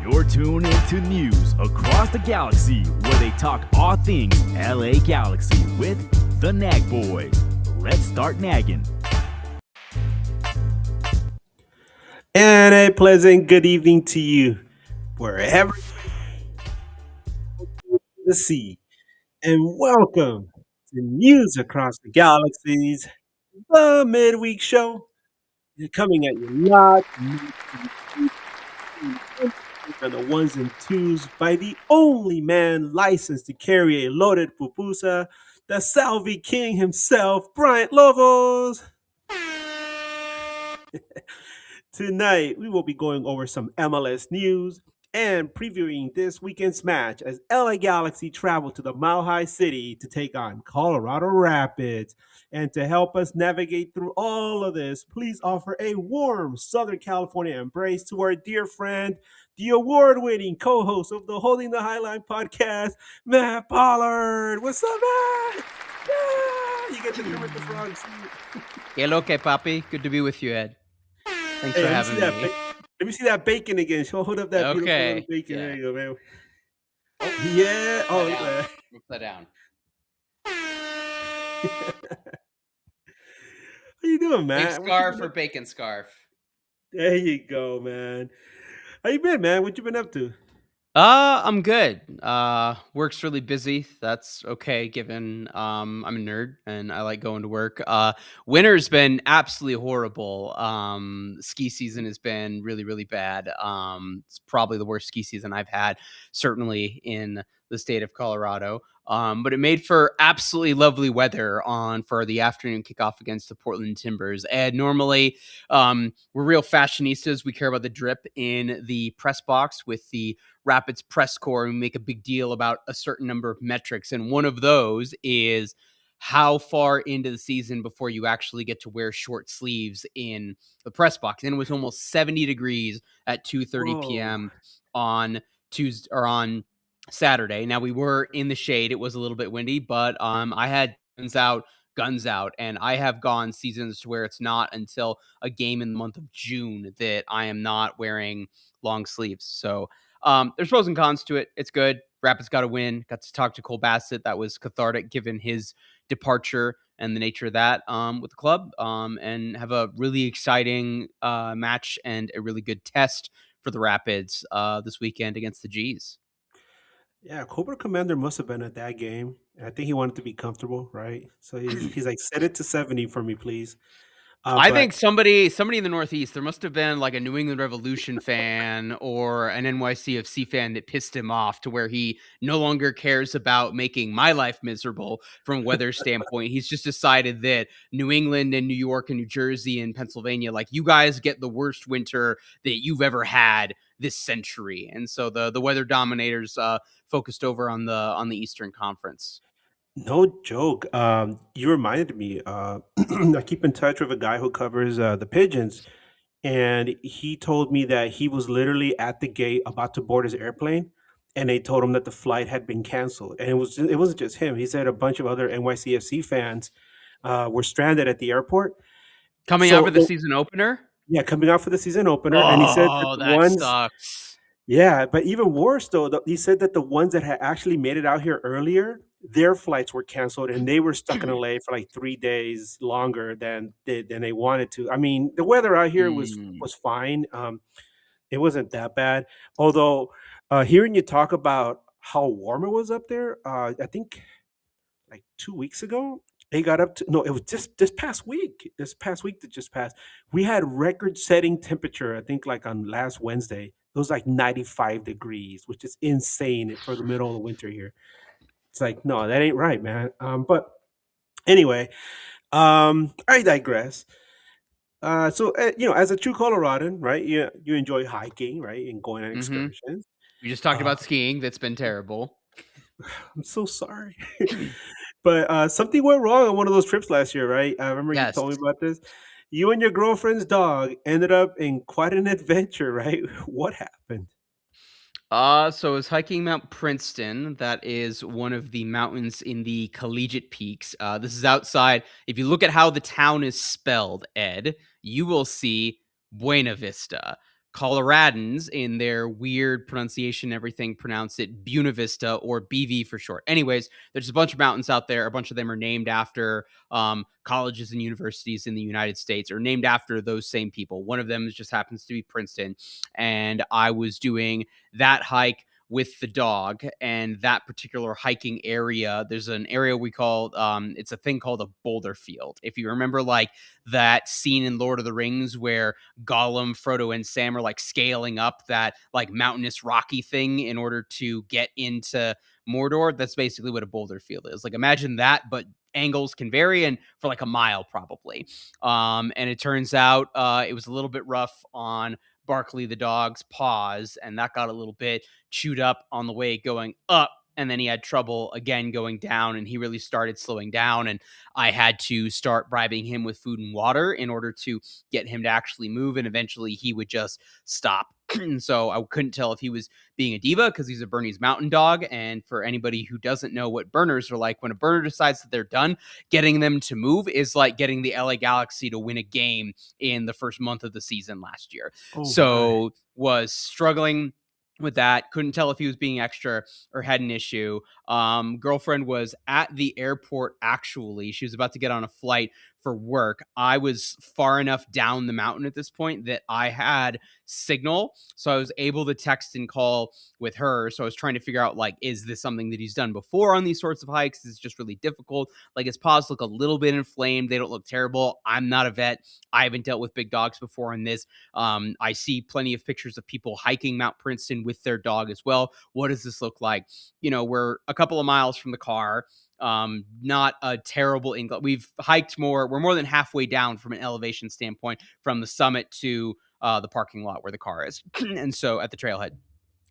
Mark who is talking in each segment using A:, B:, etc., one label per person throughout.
A: You're tuned into news across the galaxy where they talk all things LA Galaxy with the Nag Boys. Let's start nagging.
B: And a pleasant good evening to you, wherever the sea. And welcome to News Across the Galaxies, the midweek show. You're coming at you live on the ones and twos by the only man licensed to carry a loaded pupusa, the Salvi King himself, Bryant Lovos. Tonight, we will be going over some MLS news and previewing this weekend's match as LA Galaxy travel to the Mile High City to take on Colorado Rapids. And to help us navigate through all of this, please offer a warm Southern California embrace to our dear friend, the award-winning co-host of the Holding the Highline podcast, Matt Pollard. What's up, Matt? Yeah, you get to come with the frogs.
C: Que lo que, papi. Good to be with you, Ed. Thanks for having me.
B: Let me see that bacon again. Hold up that beautiful little bacon.
C: Yeah.
B: There you go, man. Oh, yeah. Oh, look at that.
C: Look that down.
B: How you doing, man?
C: Big scarf or bacon scarf?
B: There you go, man. How you been, man? What you been up to?
C: I'm good. Work's really busy. That's okay, given I'm a nerd and I like going to work. Winter's been absolutely horrible. Ski season has been really, really bad. It's probably the worst ski season I've had, certainly in the state of Colorado. But it made for absolutely lovely weather for the afternoon kickoff against the Portland Timbers. And normally, we're real fashionistas. We care about the drip in the press box with the Rapids press corps, and we make a big deal about a certain number of metrics. And one of those is how far into the season before you actually get to wear short sleeves in the press box. And it was almost 70 degrees at 2:30 p.m. on Tuesday or on Saturday. Now we were in the shade. It was a little bit windy, but I had guns out, and I have gone seasons to where it's not until a game in the month of June that I am not wearing long sleeves. So there's pros and cons to it. It's good. Rapids got a win. Got to talk to Cole Bassett. That was cathartic given his departure and the nature of that with the club, and have a really exciting match and a really good test for the Rapids this weekend against the G's.
B: Yeah, Cobra Commander must have been at that game. I think he wanted to be comfortable, right? So he's like, set it to 70 for me, please.
C: I think somebody in the Northeast, there must have been like a New England Revolution fan or an NYCFC fan that pissed him off to where he no longer cares about making my life miserable from a weather standpoint. He's just decided that New England and New York and New Jersey and Pennsylvania, like, you guys get the worst winter that you've ever had this century. And so the weather dominators focused over on the Eastern Conference.
B: No joke. You reminded me. I keep in touch with a guy who covers the Pigeons, and he told me that he was literally at the gate about to board his airplane, and they told him that the flight had been canceled. And it wasn't just him. He said a bunch of other NYCFC fans were stranded at the airport.
C: Coming out for the season opener?
B: Yeah, coming out for the season opener. And he said
C: that sucks.
B: Yeah, but even worse though, he said that the ones that had actually made it out here earlier, their flights were canceled and they were stuck in LA for like 3 days longer than they wanted to. I mean, the weather out here was fine. It wasn't that bad. Although hearing you talk about how warm it was up there, I think like 2 weeks ago, it got up to no, it was just this past week. This past week that just passed, we had record-setting temperature. I think like on last Wednesday, it was like 95 degrees, which is insane for the middle of the winter here. It's like, no, that ain't right, man. But anyway, I digress. So as a true Coloradan, right? You enjoy hiking, right, and going on excursions.
C: We just talked about skiing. That's been terrible.
B: I'm so sorry. But something went wrong on one of those trips last year, right? I remember you told me about this. You and your girlfriend's dog ended up in quite an adventure, right? What happened?
C: So I was hiking Mount Princeton. That is one of the mountains in the Collegiate Peaks. This is outside. If you look at how the town is spelled, Ed, you will see Buena Vista. Coloradans, in their weird pronunciation, everything pronounce it Buena Vista or BV for short. Anyways, there's a bunch of mountains out there. A bunch of them are named after colleges and universities in the United States, or named after those same people. One of them just happens to be Princeton. And I was doing that hike with the dog, and that particular hiking area, there's an area we call it's a thing called a boulder field. If you remember, like, that scene in Lord of the Rings where Gollum, Frodo, and Sam are like scaling up that like mountainous rocky thing in order to get into Mordor, that's basically what a boulder field is. Like, imagine that, but angles can vary, and for like a mile probably. And it turns out it was a little bit rough on Barkley the dog's paws, and that got a little bit chewed up on the way going up. And then he had trouble again going down, and he really started slowing down. And I had to start bribing him with food and water in order to get him to actually move. And eventually he would just stop. And so I couldn't tell if he was being a diva because he's a Bernese Mountain Dog. And for anybody who doesn't know what burners are like, when a burner decides that they're done, getting them to move is like getting the LA Galaxy to win a game in the first month of the season last year.
B: Oh my.
C: So was struggling with that. Couldn't tell if he was being extra or had an issue. Girlfriend was at the airport. Actually, she was about to get on a flight for work. I was far enough down the mountain at this point that I had signal, so I was able to text and call with her. So I was trying to figure out, like, is this something that he's done before on these sorts of hikes? Is just really difficult? Like, his paws look a little bit inflamed. They don't look terrible. I'm not a vet. I haven't dealt with big dogs before on this. I see plenty of pictures of people hiking Mount Princeton with their dog as well. What does this look like? You know, we're a couple of miles from the car. Not a terrible incline. We've hiked more. We're more than halfway down from an elevation standpoint from the summit to the parking lot where the car is. And so at the trailhead.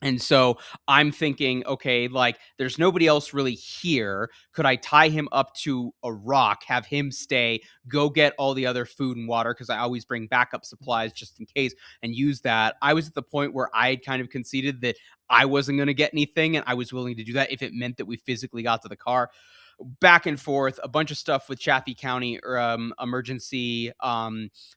C: And so I'm thinking, okay, like, there's nobody else really here. Could I tie him up to a rock, have him stay, go get all the other food and water? Because I always bring backup supplies just in case, and use that. I was at the point where I had kind of conceded that I wasn't going to get anything, and I was willing to do that if it meant that we physically got to the car. Back and forth, a bunch of stuff with Chaffee County emergency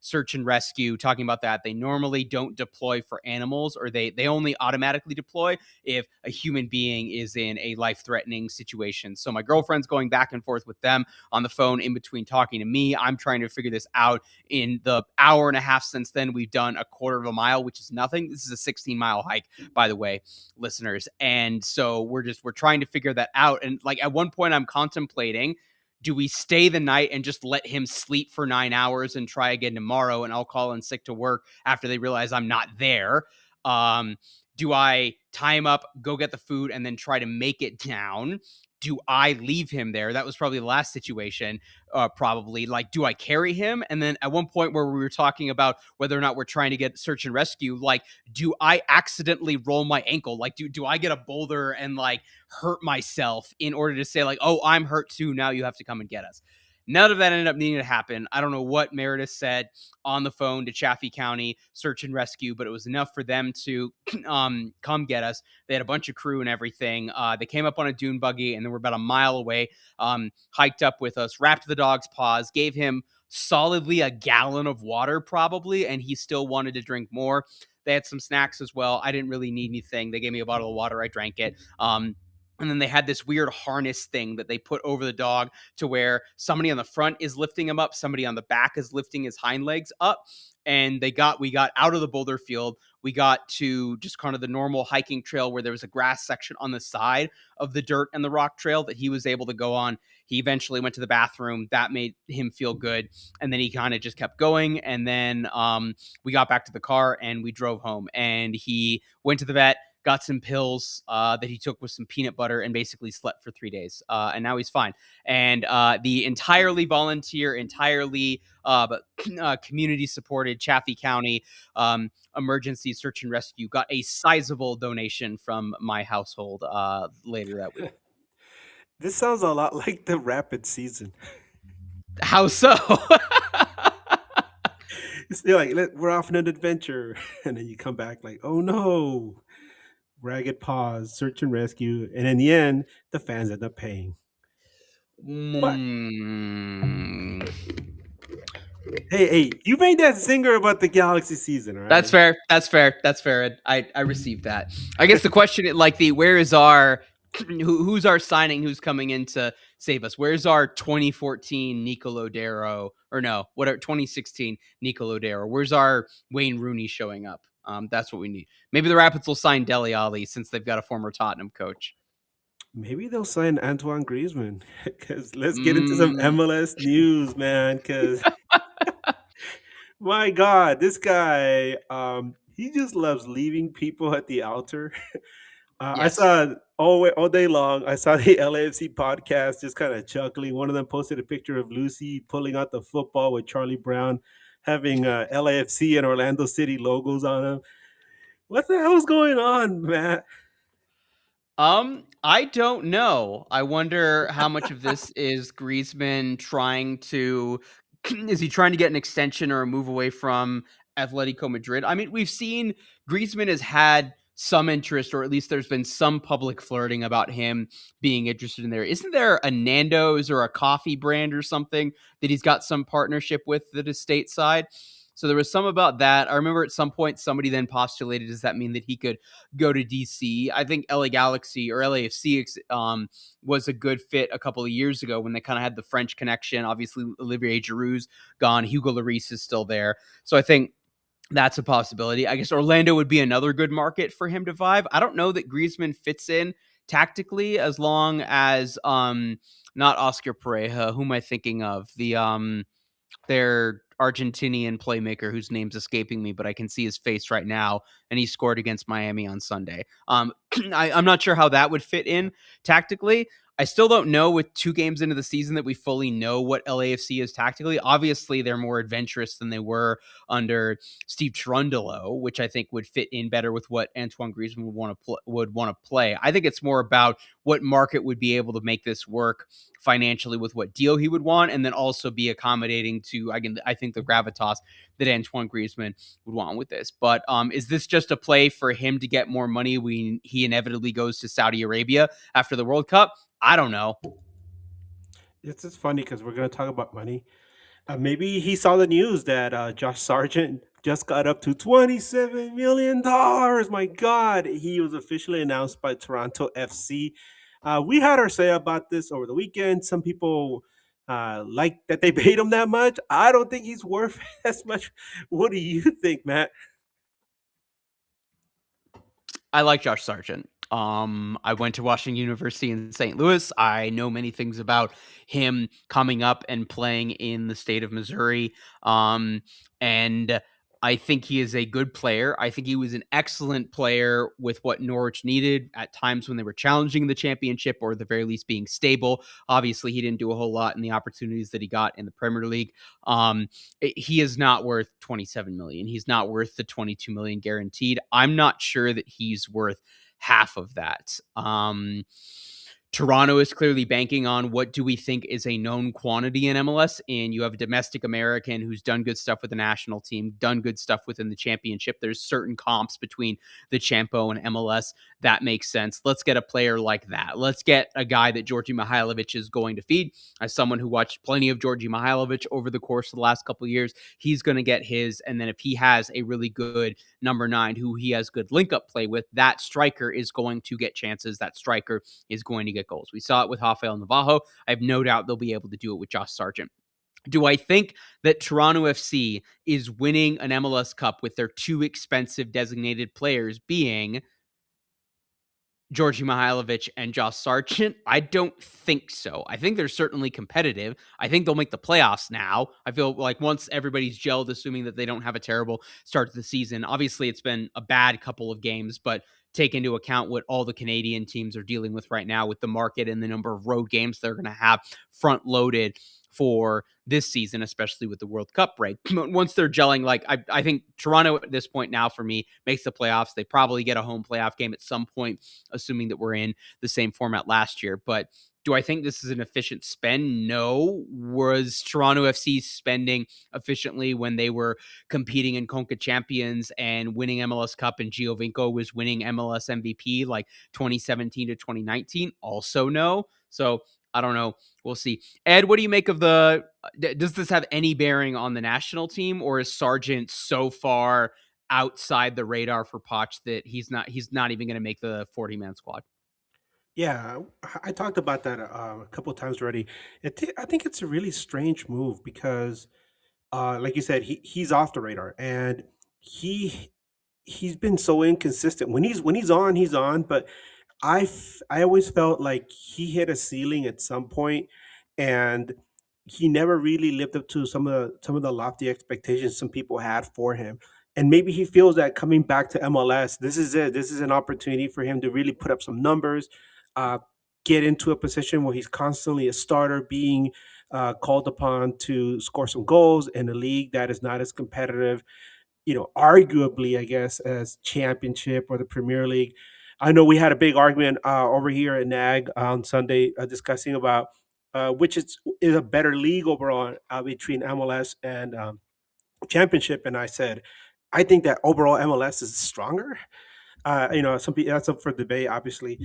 C: search and rescue, talking about that. They normally don't deploy for animals, or they only automatically deploy if a human being is in a life-threatening situation. So my girlfriend's going back and forth with them on the phone in between talking to me. I'm trying to figure this out. In the hour and a half since then, we've done a quarter of a mile, which is nothing. This is a 16-mile hike, by the way, listeners. And so we're trying to figure that out. And like, at one point I'm contemplating, do we stay the night and just let him sleep for 9 hours and try again tomorrow, and I'll call in sick to work after they realize I'm not there? Do I tie him up, go get the food, and then try to make it down? Do I leave him there? That was probably the last situation. Probably, like, do I carry him? And then at one point where we were talking about whether or not we're trying to get search and rescue, like, do I accidentally roll my ankle? Like, do I get a boulder and like hurt myself in order to say, like, oh, I'm hurt too, now you have to come and get us? None of that ended up needing to happen. I don't know what Meredith said on the phone to Chaffee County Search and Rescue, but it was enough for them to come get us. They had a bunch of crew and everything. They came up on a dune buggy, and then we're about a mile away, hiked up with us, wrapped the dog's paws, gave him solidly a gallon of water probably, and he still wanted to drink more. They had some snacks as well. I didn't really need anything. They gave me a bottle of water. I drank it. And then they had this weird harness thing that they put over the dog to where somebody on the front is lifting him up, somebody on the back is lifting his hind legs up. And we got out of the boulder field. We got to just kind of the normal hiking trail where there was a grass section on the side of the dirt and the rock trail that he was able to go on. He eventually went to the bathroom. That made him feel good. And then he kind of just kept going. And then we got back to the car and we drove home. And he went to the vet, got some pills that he took with some peanut butter, and basically slept for 3 days. And now he's fine. And the entirely volunteer, entirely community supported Chaffee County emergency search and rescue got a sizable donation from my household later that week.
B: This sounds a lot like the rapid season.
C: How so?
B: It's like, we're off on an adventure, and then you come back like, oh no, ragged paws, search and rescue, and in the end, the fans end up paying. What? Hey, you made that zinger about the Galaxy season, all
C: That's
B: right?
C: fair. That's fair. That's fair. I received that. I guess the question, like the where is our who's our signing? Who's coming in to save us? Where's our 2014 Nico Lodero or no? What 2016 Nico Lodero? Where's our Wayne Rooney showing up? That's what we need. Maybe the Rapids will sign Dele Alli since they've got a former Tottenham coach.
B: Maybe they'll sign Antoine Griezmann. Because let's get into some
C: Mm,
B: MLS news, man. Because my God, this guy, he just loves leaving people at the altar. I
C: yes.
B: saw all day long. I saw the LAFC podcast just kind of chuckling. One of them posted a picture of Lucy pulling out the football with Charlie Brown having LAFC and Orlando City logos on him. What the hell's going on, Matt?
C: I don't know. I wonder how much of this is Griezmann trying to is he trying to get an extension or a move away from Atletico Madrid? I mean, we've seen Griezmann has had some interest, or at least there's been some public flirting about him being interested in there. Isn't there a Nando's or a coffee brand or something that he's got some partnership with that is stateside? So there was some about that. I remember at some point somebody then postulated, does that mean that he could go to DC? I think LA Galaxy or LAFC was a good fit a couple of years ago when they kind of had the French connection. Obviously, Olivier Giroud's gone. Hugo Lloris is still there. So I think that's a possibility. I guess Orlando would be another good market for him to vibe. I don't know that Griezmann fits in tactically as long as not Oscar Pareja. Who am I thinking of? Their Argentinian playmaker whose name's escaping me, but I can see his face right now, and he scored against Miami on Sunday. I'm not sure how that would fit in tactically. I still don't know with 2 games into the season that we fully know what LAFC is tactically. Obviously, they're more adventurous than they were under Steve Cherundolo, which I think would fit in better with what Antoine Griezmann would want to play. I think it's more about what market would be able to make this work financially with what deal he would want, and then also be accommodating to I think the gravitas that Antoine Griezmann would want with this. But is this just a play for him to get more money when he inevitably goes to Saudi Arabia after the World Cup? I don't know.
B: It's just funny because we're going to talk about money. Maybe he saw the news that Josh Sargent just got up to $27 million. My God, he was officially announced by Toronto FC. We had our say about this over the weekend. Some people like that they paid him that much. I don't think he's worth as much. What do you think, Matt?
C: I like Josh Sargent. I went to Washington University in St. Louis. I know many things about him coming up and playing in the state of Missouri. And I think he is a good player. I think he was an excellent player with what Norwich needed at times when they were challenging the championship or at the very least being stable. Obviously, he didn't do a whole lot in the opportunities that he got in the Premier League. He is not worth 27 million. He's not worth the 22 million guaranteed. I'm not sure that he's worth half of that. Toronto is clearly banking on what do we think is a known quantity in MLS. And you have a domestic American who's done good stuff with the national team, done good stuff within the championship. There's certain comps between the Champo and MLS that makes sense. Let's get a player like that. Let's get a guy that Georgi Mihailovic is going to feed. As someone who watched plenty of Georgi Mihailovic over the course of the last couple of years, he's going to get his. And then if he has a really good number 9 who he has good link up play with, that striker is going to get chances. That striker is going to get goals. We saw it with Rafael Navajo. I have no doubt they'll be able to do it with Josh Sargent. Do I think that Toronto FC is winning an MLS Cup with their 2 expensive designated players being Georgi Mihailovic and Josh Sargent? I don't think so. I think they're certainly competitive. I think they'll make the playoffs now. I feel like once everybody's gelled, assuming that they don't have a terrible start to the season. Obviously, it's been a bad couple of games, but take into account what all the Canadian teams are dealing with right now with the market and the number of road games they're going to have front loaded for this season, especially with the World Cup break. Once they're gelling, like I think Toronto at this point now for me makes the playoffs. They probably get a home playoff game at some point, assuming that we're in the same format last year. But do I think this is an efficient spend? No. Was Toronto FC spending efficiently when they were competing in Conca Champions and winning MLS Cup and Giovinco was winning MLS MVP like 2017 to 2019? Also no. So I don't know. We'll see. Ed, what do you make of the? Does this have any bearing on the national team, or is Sargent so far outside the radar for Poch that he's not even going to make the 40-man squad?
B: Yeah, I talked about that a couple of times already. I think it's a really strange move because, like you said, he's off the radar, and he he's been so inconsistent. When he's on, he's on. But I always felt like he hit a ceiling at some point, and he never really lived up to some of the lofty expectations some people had for him. And maybe he feels that coming back to MLS, this is it. This is an opportunity for him to really put up some numbers, uh, get into a position where he's constantly a starter, being called upon to score some goals in a league that is not as competitive, arguably, I guess, as championship or the Premier League. I know we had a big argument over here at NAG on Sunday discussing about which is a better league overall between MLS and championship. And I said, I think that overall MLS is stronger. Some people that's up for debate, obviously,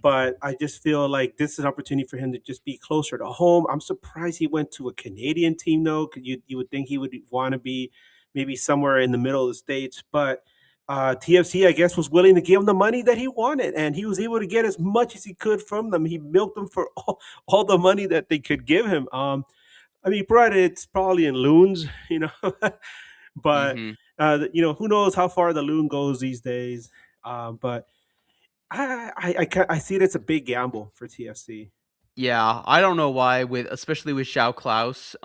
B: but I just feel like this is an opportunity for him to just be closer to home. I'm surprised he went to a Canadian team though, because you would think he would want to be maybe somewhere in the middle of the states, but TFC, I guess, was willing to give him the money that he wanted, and he was able to get as much as he could from them. He milked them for all the money that they could give him. I mean, granted, it's probably in loons, but
C: Hmm.
B: who knows how far the loon goes these days. But I see it as a big gamble for TFC.
C: Yeah, I don't know why, with especially with Xiao Klaus,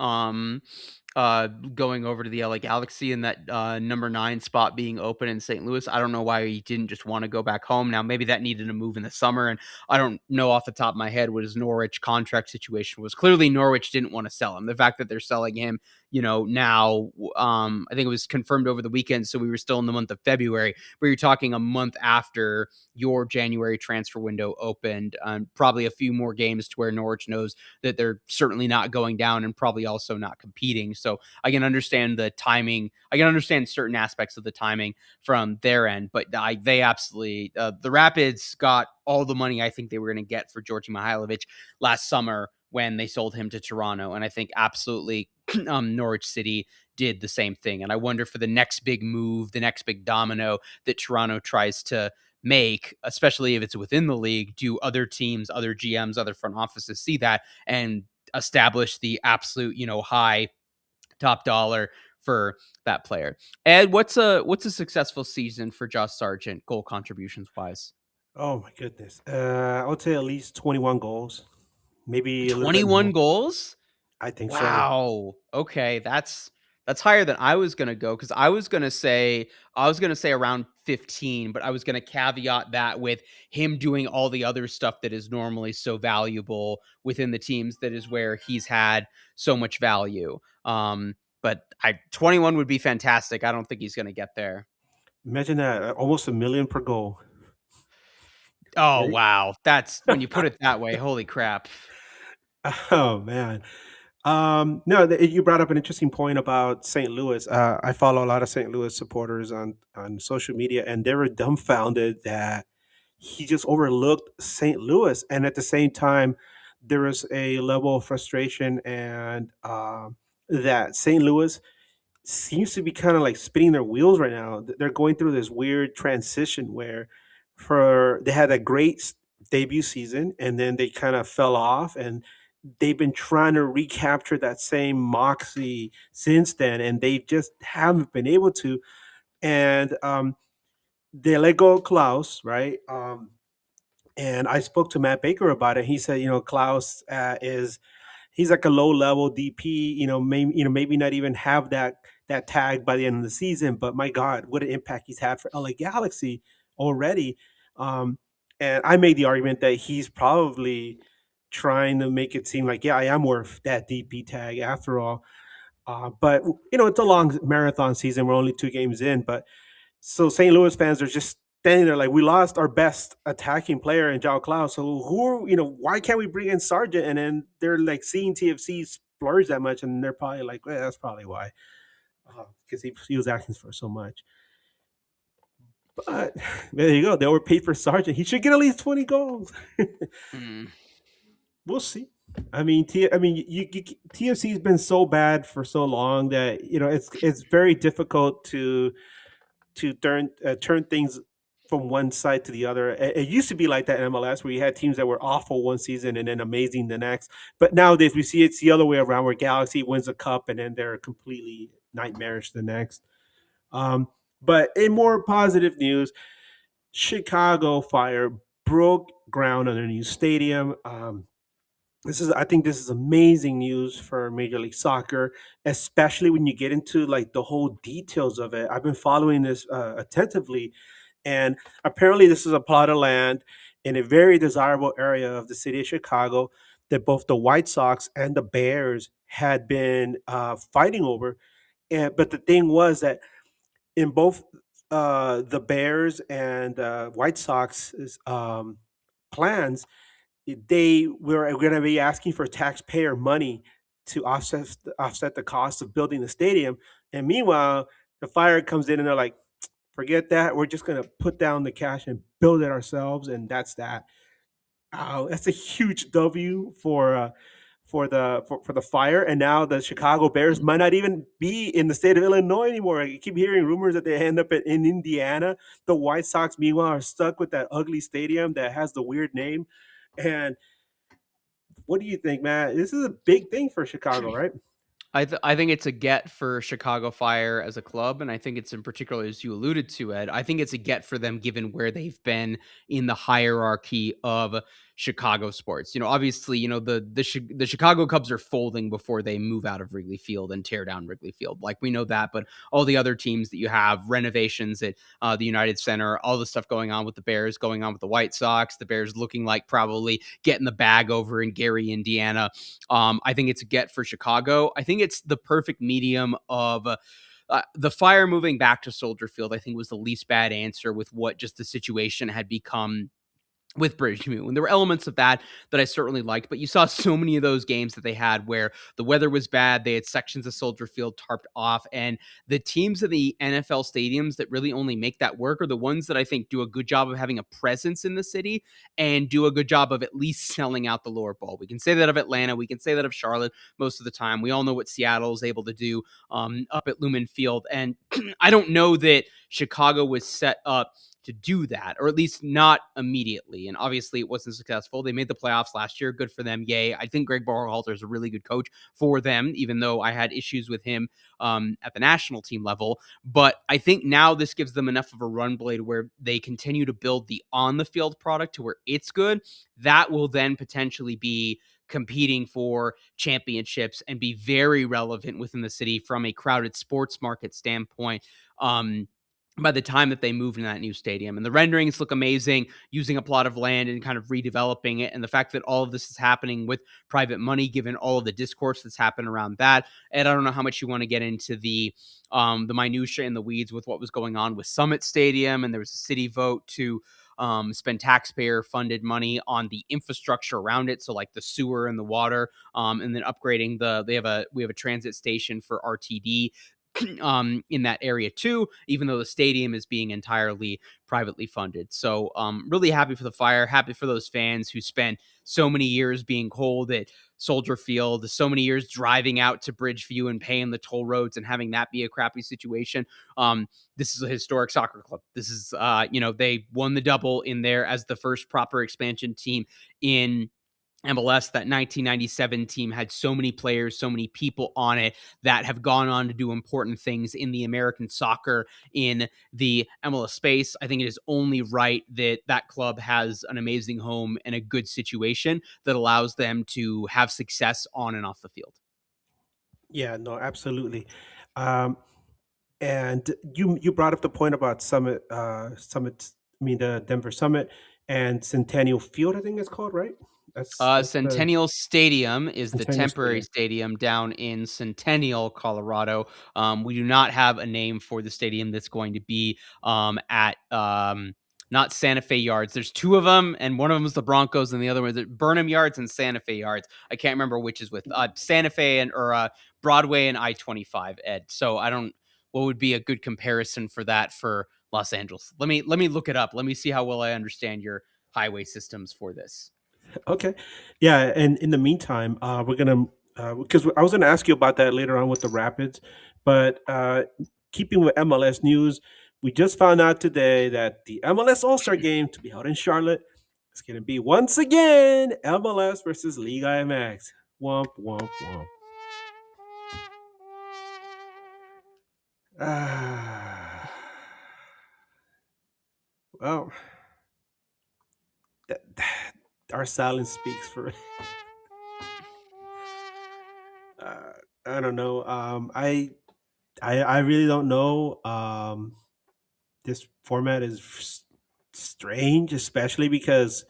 C: going over to the LA Galaxy and that number 9 spot being open in St. Louis. I don't know why he didn't just want to go back home. Now maybe that needed a move in the summer, and I don't know off the top of my head what his Norwich contract situation was. Clearly, Norwich didn't want to sell him. The fact that they're selling him, now, I think it was confirmed over the weekend, so we were still in the month of February, but you're talking a month after your January transfer window opened, probably a few more games to where Norwich knows that they're certainly not going down and probably also not competing. So I can understand the timing. I can understand certain aspects of the timing from their end, but they absolutely, the Rapids got all the money I think they were going to get for Georgi Mihailovic last summer when they sold him to Toronto. And I think absolutely Norwich City did the same thing. And I wonder for the next big move, the next big domino that Toronto tries to make, especially if it's within the league, do other teams, other GMs, other front offices see that and establish the absolute, high top dollar for that player. Ed, what's a successful season for Josh Sargent goal contributions wise?
B: Oh my goodness, I would say at least 21 goals, maybe a little bit
C: 21
B: more.
C: goals?
B: I think so.
C: Wow. Okay, that's higher than I was gonna go because I was gonna say around 15, but I was gonna caveat that with him doing all the other stuff that is normally so valuable within the teams. That is where he's had so much value. But 21 would be fantastic. I don't think he's gonna get there.
B: Imagine that, almost a million per goal.
C: Oh
B: Right?
C: wow, that's when you put it that way. Holy crap.
B: Oh man. No, you brought up an interesting point about St. Louis. I follow a lot of St. Louis supporters on social media, and they were dumbfounded that he just overlooked St. Louis, and at the same time, there was a level of frustration and that St. Louis seems to be kind of like spinning their wheels right now. They're going through this weird transition where they had a great debut season and then they kind of fell off, and they've been trying to recapture that same moxie since then, and they just haven't been able to. And they let go of Klaus, right? And I spoke to Matt Baker about it. He said, Klaus is he's like a low level DP. Maybe not even have that tag by the end of the season. But my God, what an impact he's had for LA Galaxy already. Um, and I made the argument that he's probably trying to make it seem like, yeah, I am worth that DP tag after all. But it's a long marathon season. We're only 2 games in, but so St. Louis fans are just standing there like, we lost our best attacking player in João Klaus. So why can't we bring in Sargent? And then they're like seeing TFC splurge that much, and they're probably like, well, that's probably why, because he was asking for so much. But there you go. They overpaid for Sargent. He should get at least 20 goals.
C: Hmm.
B: We'll see. I mean, TFC has been so bad for so long that it's very difficult to turn things from one side to the other. It used to be like that in MLS, where you had teams that were awful one season and then amazing the next. But nowadays we see it's the other way around, where Galaxy wins a cup and then they're completely nightmarish the next. Um, but in more positive news, Chicago Fire broke ground on a new stadium. I think this is amazing news for Major League Soccer, especially when you get into like the whole details of it. I've been following this attentively, and apparently this is a plot of land in a very desirable area of the city of Chicago that both the White Sox and the Bears had been fighting over. And but the thing was that in both the Bears and White Sox's plans, they were going to be asking for taxpayer money to offset the cost of building the stadium. And meanwhile, the Fire comes in and they're like, "Forget that. We're just going to put down the cash and build it ourselves." And that's that. Oh, that's a huge W for the Fire. And now the Chicago Bears might not even be in the state of Illinois anymore. I keep hearing rumors that they end up in Indiana. The White Sox, meanwhile, are stuck with that ugly stadium that has the weird name. And what do you think, Matt? This is a big thing for Chicago, right?
C: I think it's a get for Chicago Fire as a club, and I think it's in particular, as you alluded to, Ed. I think it's a get for them given where they've been in the hierarchy of Chicago sports. Obviously, the Chicago Cubs are folding before they move out of Wrigley Field and tear down Wrigley Field. Like, we know that, but all the other teams that you have, renovations at the United Center, all the stuff going on with the Bears, going on with the White Sox, the Bears looking like probably getting the bag over in Gary, Indiana. I think it's a get for Chicago. I think it's the perfect medium of the Fire moving back to Soldier Field. I think was the least bad answer with what just the situation had become with British Moon. And there were elements of that I certainly liked, but you saw so many of those games that they had where the weather was bad. They had sections of Soldier Field tarped off, and the teams in the NFL stadiums that really only make that work are the ones that I think do a good job of having a presence in the city and do a good job of at least selling out the lower bowl. We can say that of Atlanta. We can say that of Charlotte most of the time. We all know what Seattle is able to do up at Lumen Field. And I don't know that Chicago was set up to do that, or at least not immediately. And obviously, it wasn't successful. They made the playoffs last year. Good for them. Yay. I think Greg Berhalter is a really good coach for them, even though I had issues with him at the national team level. But I think now this gives them enough of a run blade where they continue to build the on the field product to where it's good. That will then potentially be competing for championships and be very relevant within the city from a crowded sports market standpoint. By the time that they moved in that new stadium. And the renderings look amazing, using a plot of land and kind of redeveloping it. And the fact that all of this is happening with private money, given all of the discourse that's happened around that. And I don't know how much you want to get into the minutia and the weeds with what was going on with Summit Stadium. And there was a city vote to spend taxpayer funded money on the infrastructure around it. So like the sewer and the water, and then upgrading we have a transit station for RTD in that area too, even though the stadium is being entirely privately funded. So really happy for the Fire, happy for those fans who spent so many years being cold at Soldier Field, so many years driving out to Bridgeview and paying the toll roads and having that be a crappy situation. This is a historic soccer club. This is, they won the double in there as the first proper expansion team in MLS. That 1997 team had so many players, so many people on it that have gone on to do important things in the American soccer in the MLS space. I think it is only right that that club has an amazing home and a good situation that allows them to have success on and off the field.
B: Yeah, no, absolutely. Um, and you brought up the point about Summit. I mean the Denver Summit and Centennial Field. I think it's called, right? That's the
C: Centennial Stadium is the
B: Centennial
C: temporary
B: Stadium.
C: stadium down in Centennial, Colorado. We do not have a name for the stadium that's going to be at not Santa Fe Yards. There's two of them, and one of them is the Broncos, and the other one is Burnham Yards and Santa Fe Yards. I can't remember which is with Santa Fe or Broadway and I-25. Ed. So I don't. What would be a good comparison for that for Los Angeles? Let me look it up. Let me see how well I understand your highway systems for this.
B: Okay. Yeah, and in the meantime, we're gonna because I was gonna ask you about that later on with the Rapids, but keeping with MLS news, we just found out today that the MLS All Star Game to be held in Charlotte is gonna be once again MLS versus Liga MX. Womp womp womp. Ah, well, our silence speaks for. Uh, I don't know. I really don't know. This format is strange, especially because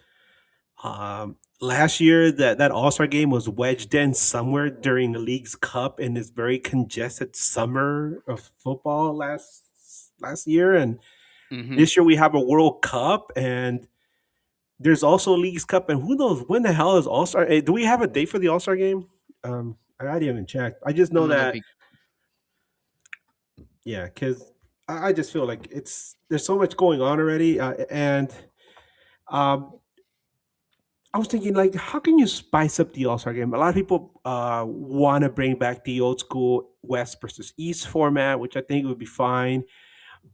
B: last year that All Star game was wedged in somewhere during the league's cup in this very congested summer of football last year, and
C: Hmm.
B: this year we have a World Cup, and there's also a League's Cup, and who knows when the hell is All Star? Do we have a date for the All Star game? I didn't even check. I just know
C: I'm gonna
B: that
C: be
B: yeah, because I just feel like there's so much going on already, and um, I was thinking, like, how can you spice up the All Star game? A lot of people want to bring back the old school West versus East format, which I think would be fine.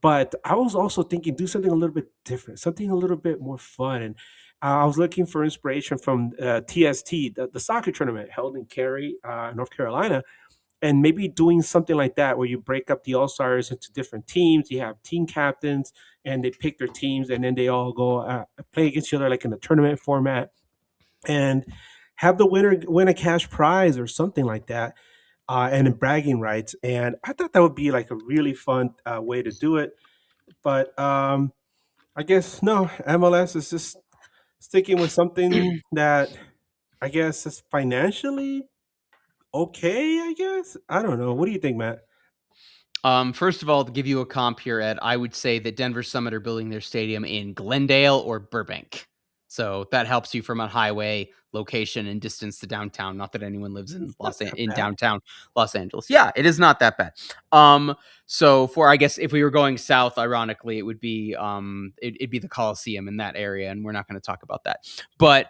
B: But I was also thinking, do something a little bit different, something a little bit more fun. And I was looking for inspiration from TST, the soccer tournament held in Cary, North Carolina, and maybe doing something like that where you break up the All Stars into different teams. You have team captains, and they pick their teams, and then they all go play against each other like in a tournament format and have the winner win a cash prize or something like that, and in bragging rights. And I thought that would be like a really fun way to do it. But I guess no, MLS is just sticking with something that I guess is financially okay. I guess I don't know. What do you think, Matt?
C: First of all, to give you a comp here, Ed, I would say that Denver Summit are building their stadium in Glendale or Burbank. So that helps you from a highway location and distance to downtown. Not that anyone lives in
B: It's not that bad.
C: downtown Los Angeles. Yeah, it is not that bad. Um, so for I guess if we were going south, ironically, it would be it'd be the Coliseum in that area, and we're not going to talk about that. But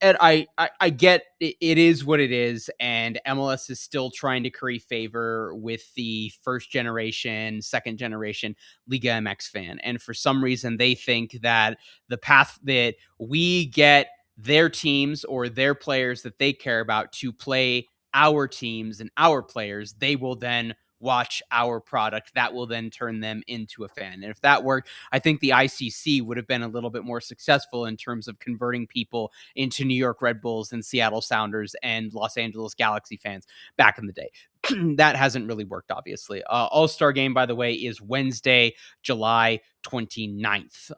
C: Ed, I get it is what it is, and MLS is still trying to curry favor with the first generation, second generation Liga MX fan, and for some reason they think that the path that we get their teams or their players that they care about to play our teams and our players, they will then watch our product. That will then turn them into a fan. And if that worked, I think the ICC would have been a little bit more successful in terms of converting people into New York Red Bulls and Seattle Sounders and Los Angeles Galaxy fans back in the day. That hasn't really worked, obviously. All-Star game, by the way, is Wednesday, July 29th.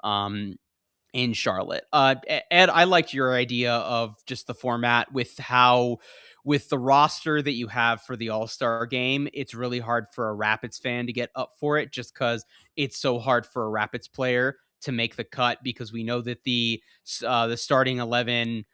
C: In Charlotte. Ed, I liked your idea of just the format with how, with the roster that you have for the All Star game, it's really hard for a Rapids fan to get up for it just because it's so hard for a Rapids player to make the cut because we know that the starting 11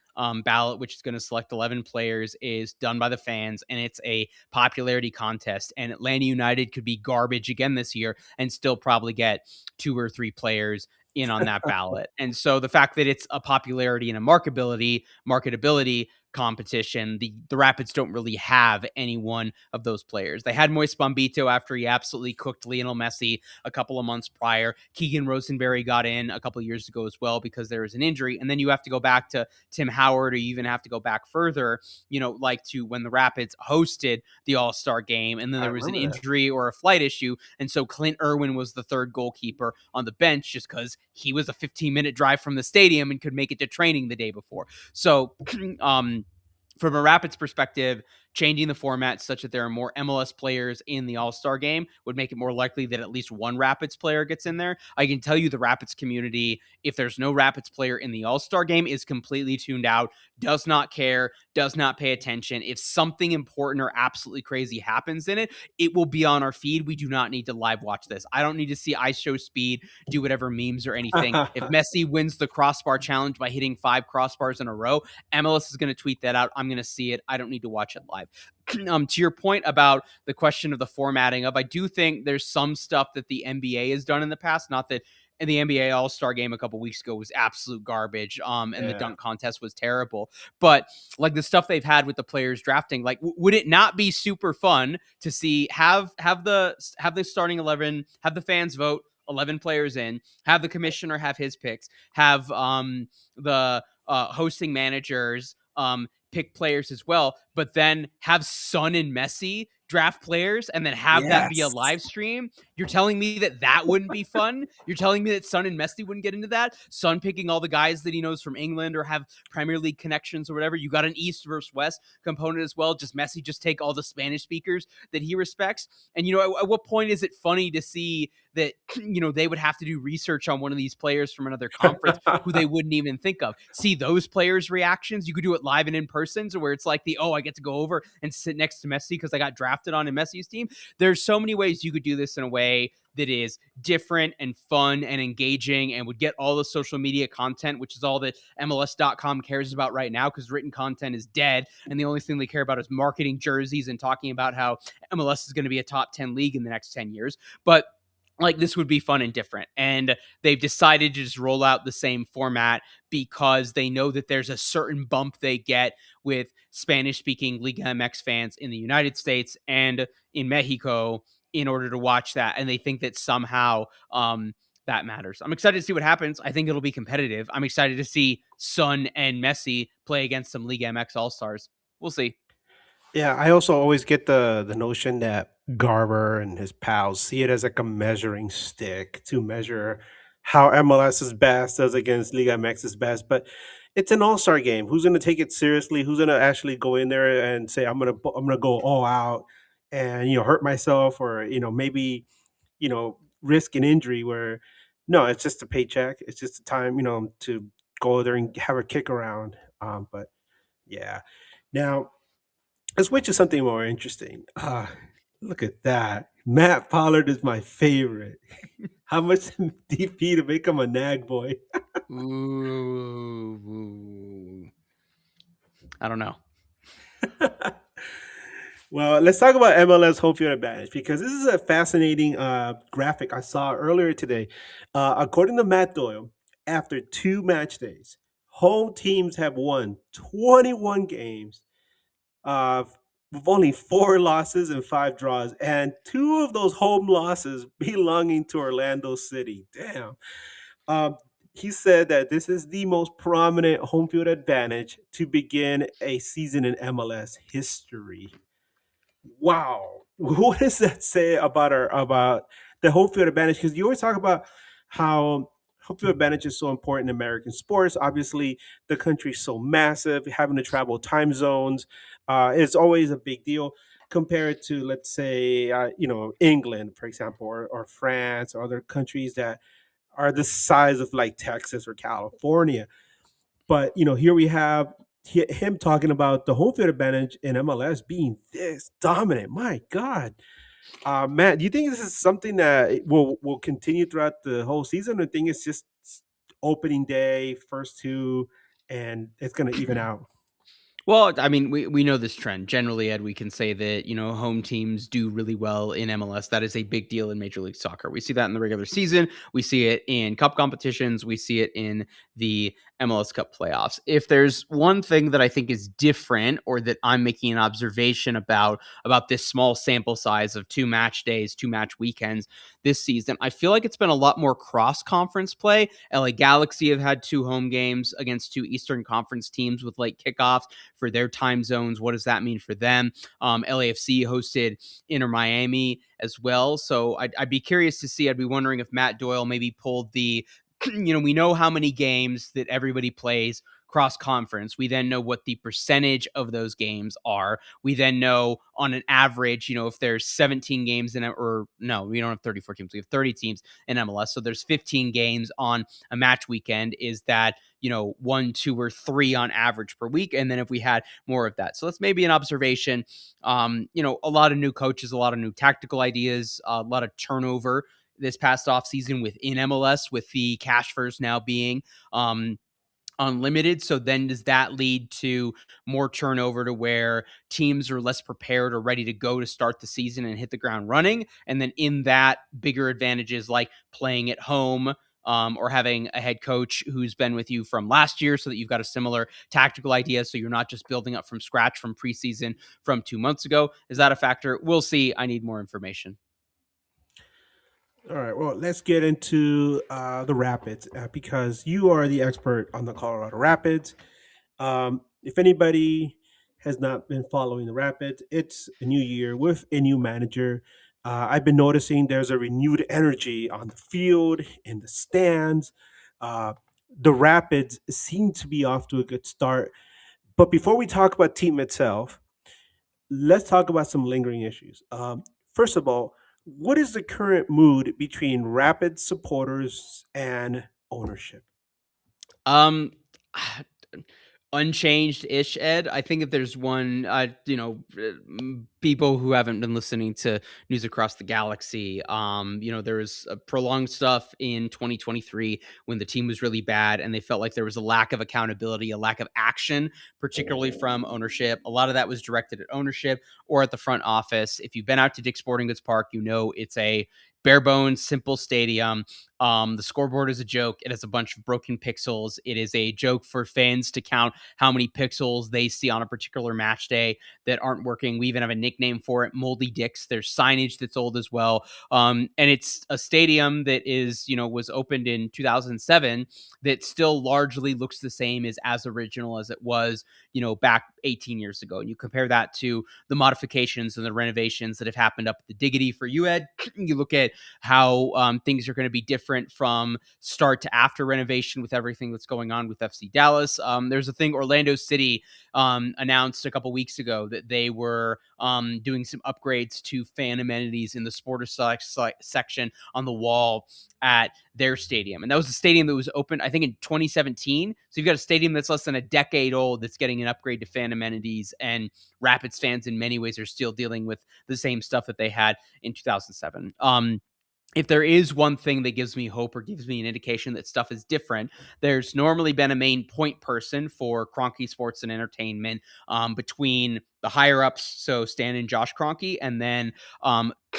C: ballot, which is going to select 11 players, is done by the fans, and it's a popularity contest. And Atlanta United could be garbage again this year and still probably get 2 or 3 players in on that ballot. And so the fact that it's a popularity and a marketability competition, the Rapids don't really have any one of those players. They had Moise Bombito after he absolutely cooked Lionel Messi a couple of months prior. Keegan Rosenberry got in a couple of years ago as well because there was an injury. And then you have to go back to Tim Howard, or you even have to go back further, like to when the Rapids hosted the All-Star game and then
B: I
C: there was an
B: remember that.
C: injury or a flight issue. And so Clint Irwin was the third goalkeeper on the bench just because he was a 15-minute drive from the stadium and could make it to training the day before. So, from a Rapids perspective, changing the format such that there are more MLS players in the All-Star game would make it more likely that at least one Rapids player gets in there. I can tell you the Rapids community, if there's no Rapids player in the All-Star game, is completely tuned out, does not care, does not pay attention. If something important or absolutely crazy happens in it, it will be on our feed. We do not need to live watch this. I don't need to see Ice Show Speed do whatever memes or anything. If Messi wins the crossbar challenge by hitting 5 crossbars in a row, MLS is going to tweet that out. I'm going to see it. I don't need to watch it live. To your point about the question of the formatting of, I do think there's some stuff that the NBA has done in the past. Not that and the NBA All-Star game a couple weeks ago was absolute garbage. And the
B: Yeah.
C: dunk contest was terrible. But like the stuff they've had with the players drafting, like would it not be super fun to see have the starting 11, have the fans vote 11 players in, have the commissioner have his picks, have the hosting managers pick players as well, but then have Son and Messi draft players and then have that be a
B: Yes.
C: live stream? You're telling me that wouldn't be fun? You're telling me that Son and Messi wouldn't get into that? Son picking all the guys that he knows from England or have Premier League connections or whatever. You got an East versus West component as well. Just Messi just take all the Spanish speakers that he respects. And, at what point is it funny to see that, they would have to do research on one of these players from another conference who they wouldn't even think of? See those players' reactions. You could do it live and in person, so where it's like I get to go over and sit next to Messi because I got drafted on a Messi's team. There's so many ways you could do this in a way that is different and fun and engaging and would get all the social media content, which is all that MLS.com cares about right now because written content is dead. And the only thing they care about is marketing jerseys and talking about how MLS is going to be a top 10 league in the next 10 years. But like this would be fun and different. And they've decided to just roll out the same format because they know that there's a certain bump they get with Spanish speaking Liga MX fans in the United States and in Mexico in order to watch that. And they think that somehow that matters. I'm excited to see what happens. I think it'll be competitive. I'm excited to see Son and Messi play against some Liga MX All-Stars. We'll see.
B: Yeah, I also always get the notion that Garber and his pals see it as like a measuring stick to measure how MLS is best as against Liga MX's best. But it's an all-star game. Who's going to take it seriously? Who's going to actually go in there and say I'm gonna go all out and hurt myself or maybe risk an injury? Where no, it's just a paycheck. It's just a time to go there and have a kick around. But yeah, now. Let's switch to something more interesting. Look at that. Matt Pollard is my favorite. How much DP to make him a nag boy?
C: Ooh. I don't know.
B: Well, let's talk about MLS home field advantage because this is a fascinating graphic I saw earlier today. According to Matt Doyle, after 2 match days, home teams have won 21 games uh, with only 4 losses and 5 draws, and 2 of those home losses belonging to Orlando City. Damn. Um, he said that this is the most prominent home field advantage to begin a season in MLS history. Wow. What does that say about the home field advantage? Because you always talk about how home field advantage is so important in American sports. Obviously, the country's so massive, having to travel time zones is always a big deal compared to, let's say, England, for example, or France or other countries that are the size of like Texas or California. But here we have him talking about the home field advantage in MLS being this dominant. My God, Matt, do you think this is something that will continue throughout the whole season, or think it's just opening day, first two, and it's going to even out?
C: Well, I mean, we know this trend. Generally, Ed, we can say that, home teams do really well in MLS. That is a big deal in Major League Soccer. We see that in the regular season. We see it in cup competitions. We see it in the MLS Cup playoffs. If there's one thing that I think is different or that I'm making an observation about this small sample size of 2 match days, 2 match weekends this season, I feel like it's been a lot more cross-conference play. LA Galaxy have had 2 home games against 2 Eastern Conference teams with late kickoffs for their time zones. What does that mean for them? LAFC hosted Inter Miami as well. So I'd be curious to see. I'd be wondering if Matt Doyle maybe pulled the, we know how many games that everybody plays cross conference. We then know what the percentage of those games are. We then know on an average, if there's 17 games in it, or no, we don't have 34 teams. We have 30 teams in MLS. So there's 15 games on a match weekend. Is that, 1, 2, or 3 on average per week? And then if we had more of that. So that's maybe an observation. A lot of new coaches, a lot of new tactical ideas, a lot of turnover this past offseason within MLS, with the cash first now being unlimited. So then does that lead to more turnover to where teams are less prepared or ready to go to start the season and hit the ground running? And then in that, bigger advantages like playing at home, or having a head coach who's been with you from last year so that you've got a similar tactical idea, so you're not just building up from scratch from preseason from 2 months ago? Is that a factor? We'll see. I need more information.
B: All right, well, let's get into the Rapids because you are the expert on the Colorado Rapids. If anybody has not been following the Rapids, it's a new year with a new manager. I've been noticing there's a renewed energy on the field, in the stands. Uh, the Rapids seem to be off to a good start. But before we talk about team itself, let's talk about some lingering issues. First of all, what is the current mood between Rapids supporters and ownership?
C: Um, Unchanged-ish, Ed. I think if there's one, people who haven't been listening to news across the galaxy, there was prolonged stuff in 2023 when the team was really bad, and they felt like there was a lack of accountability, a lack of action, particularly from ownership. A lot of that was directed at ownership or at the front office. If you've been out to Dick's Sporting Goods Park, you know it's a bare bones, simple stadium. The scoreboard is a joke. It has a bunch of broken pixels. It is a joke for fans to count how many pixels they see on a particular match day that aren't working. We even have a nickname for it, Moldy Dicks. There's signage that's old as well. And it's a stadium that was opened in 2007 that still largely looks the same as original as it was, back 18 years ago. And you compare that to the modifications and the renovations that have happened up at the Diggity for you, Ed. You look at how things are going to be different from start to after renovation with everything that's going on with FC Dallas. There's a thing Orlando City announced a couple weeks ago that they were doing some upgrades to fan amenities in the supporter section on the wall at their stadium. And that was a stadium that was opened, I think, in 2017. So you've got a stadium that's less than a decade old that's getting an upgrade to fan amenities. And Rapids fans in many ways are still dealing with the same stuff that they had in 2007. If there is one thing that gives me hope or gives me an indication that stuff is different, there's normally been a main point person for Kroenke Sports and Entertainment between the higher ups, so Stan and Josh Kroenke, and then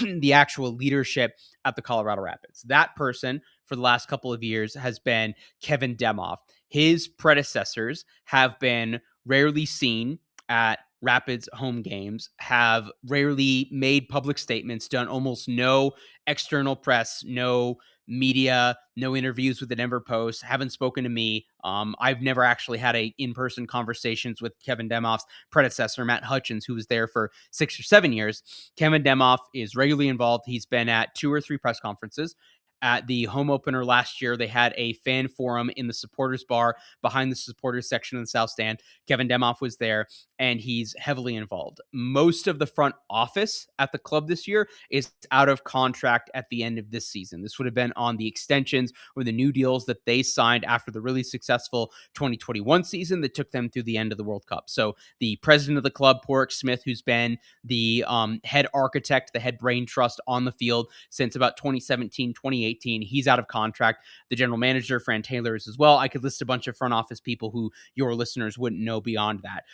C: the actual leadership at the Colorado Rapids. That person for the last couple of years has been Kevin Demoff. His predecessors have been rarely seen at Rapids home games, have rarely made public statements, done almost no external press, no media, no interviews with the Denver Post, haven't spoken to me. I've never actually had in-person conversations with Kevin Demoff's predecessor, Matt Hutchins, who was there for 6 or 7 years. Kevin Demoff is regularly involved. He's been at 2 or 3 press conferences. At the home opener last year, they had a fan forum in the supporters bar behind the supporters section of the South Stand. Kevin Demoff was there, and he's heavily involved. Most of the front office at the club this year is out of contract at the end of this season. This would have been on the extensions or the new deals that they signed after the really successful 2021 season that took them through the end of the World Cup. So the president of the club, Porrick Smith, who's been the head architect, the head brain trust on the field since about 2017, 2018, he's out of contract. The general manager, Fran Taylor, is as well. I could list a bunch of front office people who your listeners wouldn't know beyond that.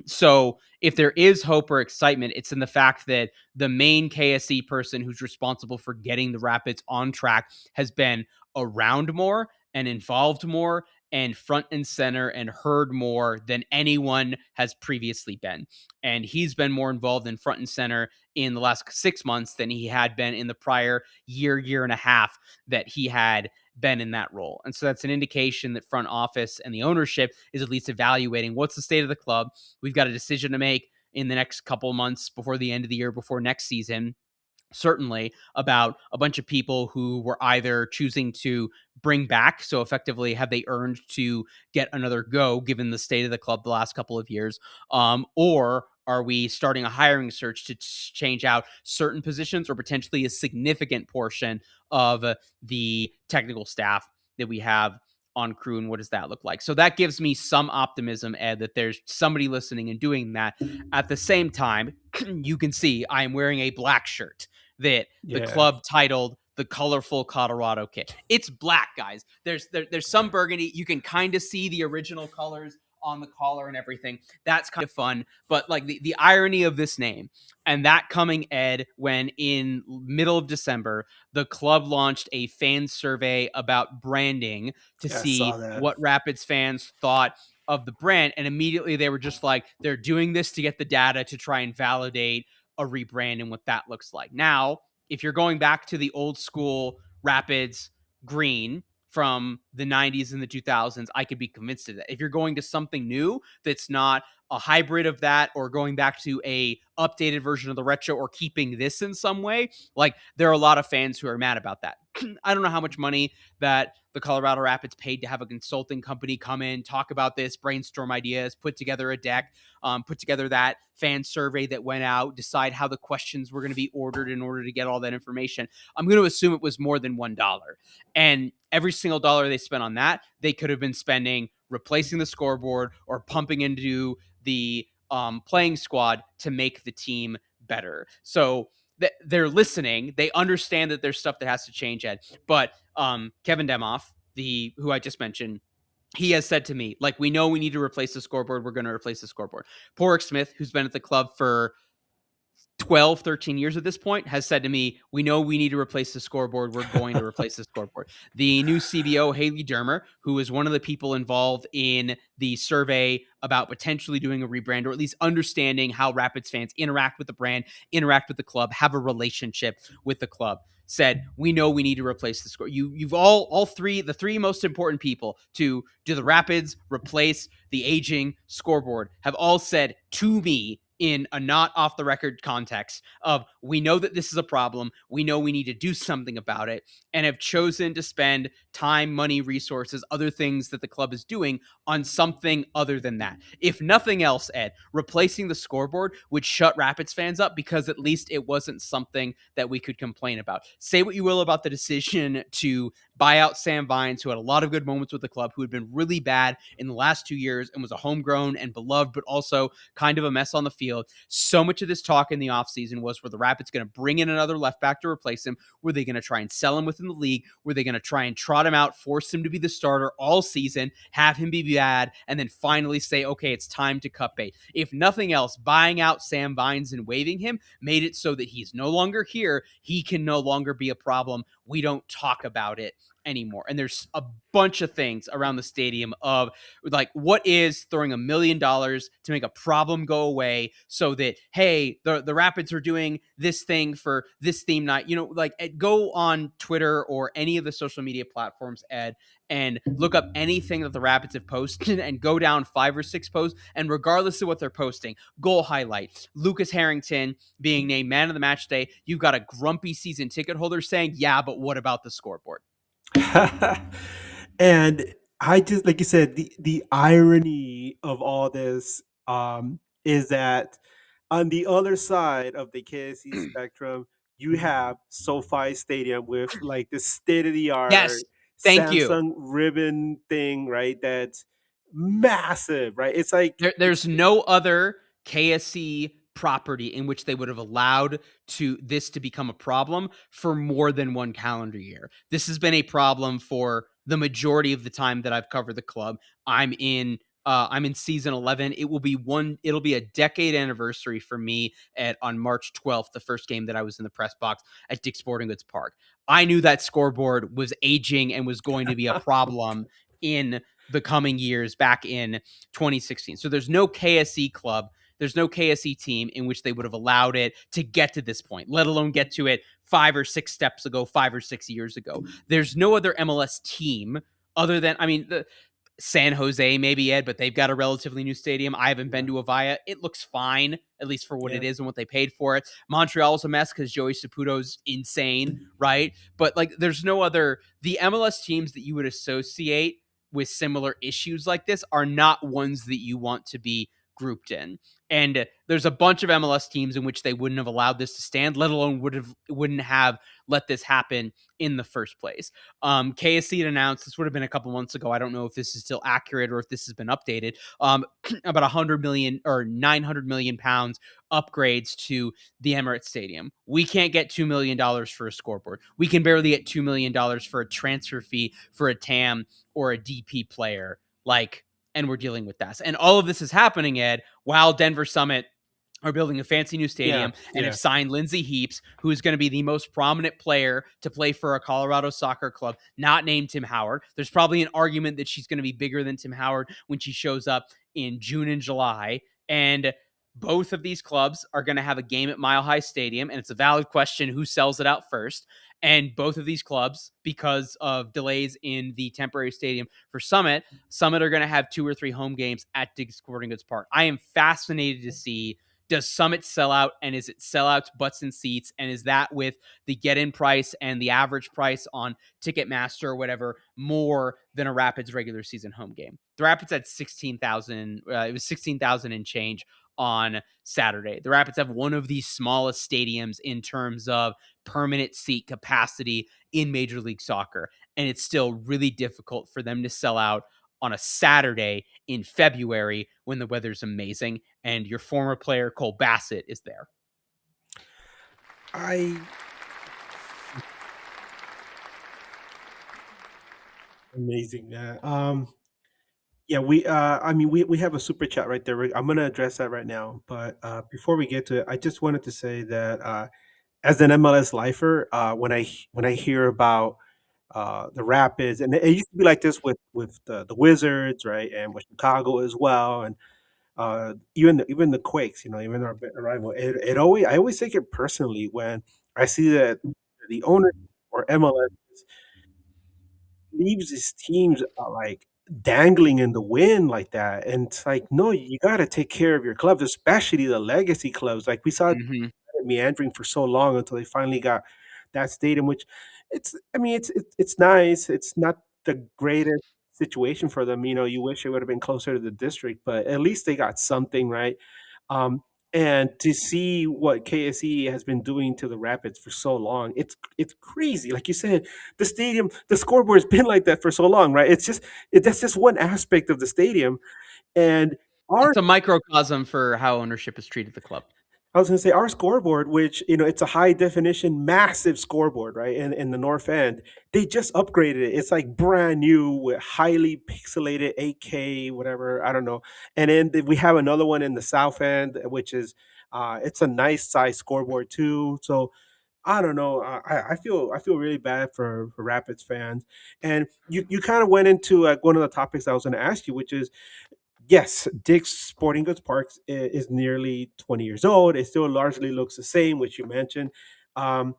C: So if there is hope or excitement, it's in the fact that the main KSE person who's responsible for getting the Rapids on track has been around more and involved more and front and center and heard more than anyone has previously been. And he's been more involved in front and center in the last 6 months than he had been in the prior year and a half that he had been in that role. And so that's an indication that front office and the ownership is at least evaluating what's the state of the club. We've got a decision to make in the next couple of months before the end of the year, before next season, certainly, about a bunch of people who were either choosing to bring back, so effectively have they earned to get another go given the state of the club the last couple of years, or are we starting a hiring search to change out certain positions or potentially a significant portion of the technical staff that we have on crew, and what does that look like? So that gives me some optimism, Ed, that there's somebody listening and doing that. At the same time, you can see I am wearing a black shirt that the club titled the Colorful Colorado Kit. It's black, guys. There's some burgundy. You can kind of see the original colors on the collar and everything. That's kind of fun. But like the irony of this name and that coming, Ed, when in middle of December, the club launched a fan survey about branding to
B: Yeah, I saw
C: see
B: that.
C: what Rapids fans thought of the brand. And immediately they were just like, they're doing this to get the data to try and validate a rebrand and what that looks like. Now, if you're going back to the old school Rapids green from the 90s and the 2000s, I could be convinced of that. If you're going to something new that's not a hybrid of that or going back to a updated version of the retro or keeping this in some way, like there are a lot of fans who are mad about that. I don't know how much money that the Colorado Rapids paid to have a consulting company come in, talk about this, brainstorm ideas, put together a deck, put together that fan survey that went out, decide how the questions were going to be ordered in order to get all that information. I'm going to assume it was more than $1. And every single dollar they spent on that, they could have been spending replacing the scoreboard or pumping into the playing squad to make the team better. So they're listening. They understand that there's stuff that has to change, Ed. But Kevin Demoff, who I just mentioned, he has said to me, like, we know we need to replace the scoreboard. We're going to replace the scoreboard. Porrick Smith, who's been at the club for 12, 13 years at this point, has said to me, we know we need to replace the scoreboard. We're going to replace the scoreboard. The new CBO, Haley Dermer, who is one of the people involved in the survey about potentially doing a rebrand, or at least understanding how Rapids fans interact with the brand, interact with the club, have a relationship with the club, said, we know we need to replace the score. You've all three, the three most important people to do the Rapids replace the aging scoreboard, have all said to me in a not off the record context of, we know that this is a problem. We know we need to do something about it, and have chosen to spend time, money, resources, other things that the club is doing on something other than that. If nothing else, Ed, replacing the scoreboard would shut Rapids fans up because at least it wasn't something that we could complain about. Say what you will about the decision to buy out Sam Vines, who had a lot of good moments with the club, who had been really bad in the last 2 years and was a homegrown and beloved, but also kind of a mess on the field. So much of this talk in the offseason was, were the Rapids going to bring in another left back to replace him? Were they going to try and sell him within the league? Were they going to try and trot him out, force him to be the starter all season, have him be bad, and then finally say, okay, it's time to cut bait? If nothing else, buying out Sam Vines and waiving him made it so that he's no longer here. He can no longer be a problem. We don't talk about it anymore. And there's a bunch of things around the stadium of like, what is throwing $1 million to make a problem go away so that, hey, the Rapids are doing this thing for this theme night, like go on Twitter or any of the social media platforms, Ed, and look up anything that the Rapids have posted and go down 5 or 6 posts. And regardless of what they're posting, goal highlight, Lucas Harrington being named man of the match day. You've got a grumpy season ticket holder saying, yeah, but what about the scoreboard?
B: And I just, like you said, the irony of all this is that on the other side of the KSC spectrum, you have SoFi Stadium with like the state of the art
C: Yes. Thank you.
B: Samsung ribbon thing, right? That's massive, right? It's like
C: there's no other KSC property in which they would have allowed this to become a problem for more than one calendar year. This has been a problem for the majority of the time that I've covered the club. I'm in season 11. It'll be a decade anniversary for me on March 12th, the first game that I was in the press box at Dick's Sporting Goods Park. I knew that scoreboard was aging and was going to be a problem in the coming years back in 2016. So there's no KSE club, there's no KSE team in which they would have allowed it to get to this point, let alone get to it 5 or 6 steps ago, 5 or 6 years ago. There's no other MLS team other than, the San Jose, maybe, Ed, but they've got a relatively new stadium. I haven't been to Avaya. It looks fine, at least for what it is and what they paid for it. Montreal's a mess because Joey Saputo's insane, right? But like, there's no other. The MLS teams that you would associate with similar issues like this are not ones that you want to be grouped in. And there's a bunch of MLS teams in which they wouldn't have allowed this to stand, let alone wouldn't have let this happen in the first place. KSC had announced, this would have been a couple months ago, I don't know if this is still accurate or if this has been updated, about 100 million or 900 million pounds upgrades to the Emirates Stadium. We can't get $2 million for a scoreboard. We can barely get $2 million for a transfer fee for a TAM or a DP player. Like, and we're dealing with this. And all of this is happening, Ed, while Denver Summit are building a fancy new
B: Yeah,
C: stadium and have
B: yeah.
C: signed Lindsey Heaps, who's going to be the most prominent player to play for a Colorado soccer club, not named Tim Howard. There's probably an argument that she's going to be bigger than Tim Howard when she shows up in June and July. And both of these clubs are going to have a game at Mile High Stadium, and it's a valid question who sells it out first. And both of these clubs, because of delays in the temporary stadium for Summit are going to have 2 or 3 home games at Dick's Sporting Goods Park. I am fascinated to see, does Summit sell out, and is it sellouts, butts and seats, and is that with the get-in price and the average price on Ticketmaster or whatever more than a Rapids regular season home game? The Rapids had 16,000. It was 16,000 and change on Saturday. The Rapids have one of the smallest stadiums in terms of permanent seat capacity in Major League Soccer, and it's still really difficult for them to sell out on a Saturday in February when the weather's amazing and your former player Cole Bassett is there.
B: I Amazing. Yeah, I mean, we have a super chat right there. I'm gonna address that right now. But before we get to it, I just wanted to say that as an MLS lifer, when I hear about the Rapids, and it used to be like this with the Wizards, right, and with Chicago as well, and even the Quakes, even our rival. I always take it personally when I see that the owner or MLS leaves his teams like dangling in the wind like that, and it's like, no, you got to take care of your clubs, especially the legacy clubs. Like we saw
C: Mm-hmm.
B: meandering for so long until they finally got that stadium, which I mean, it's nice. It's not the greatest situation for them. You wish it would have been closer to the district, but at least they got something, right? Um, and to see what KSE has been doing to the Rapids for so long, it's crazy. Like you said, the scoreboard's been like that for so long, right? That's just one aspect of the stadium, and our
C: It's a microcosm for how ownership has treated the club.
B: I was gonna say our scoreboard, which it's a high definition, massive scoreboard, right? In the north end, they just upgraded it. It's like brand new with highly pixelated 8K, whatever, I don't know. And then we have another one in the south end, which is it's a nice size scoreboard too. So I don't know. I feel really bad for Rapids fans. And you kind of went into like one of the topics I was going to ask you, which is yes, Dick's Sporting Goods Parks is nearly 20 years old. It still largely looks the same, which you mentioned. Um,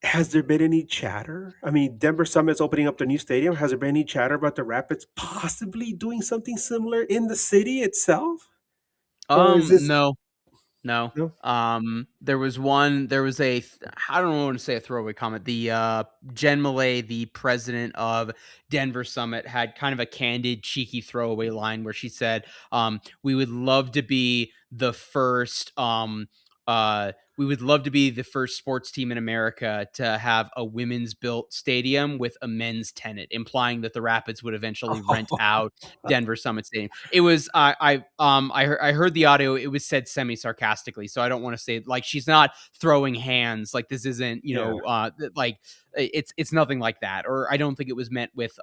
B: has there been any chatter? I mean, Denver Summit's opening up their new stadium. Has there been any chatter about the Rapids possibly doing something similar in the city itself? Or is this
C: No. No.
B: no?
C: There was I don't want to say a throwaway comment. The Jen Malay, the president of Denver Summit, had kind of a candid, cheeky throwaway line where she said, we would love to be the first sports team in America to have a women's built stadium with a men's tenant, implying that the Rapids would eventually rent out Denver Summit Stadium. It was I heard the audio. It was said semi sarcastically, so I don't want to say like she's not throwing hands. Like this isn't
B: Yeah.
C: like it's nothing like that. Or I don't think it was meant with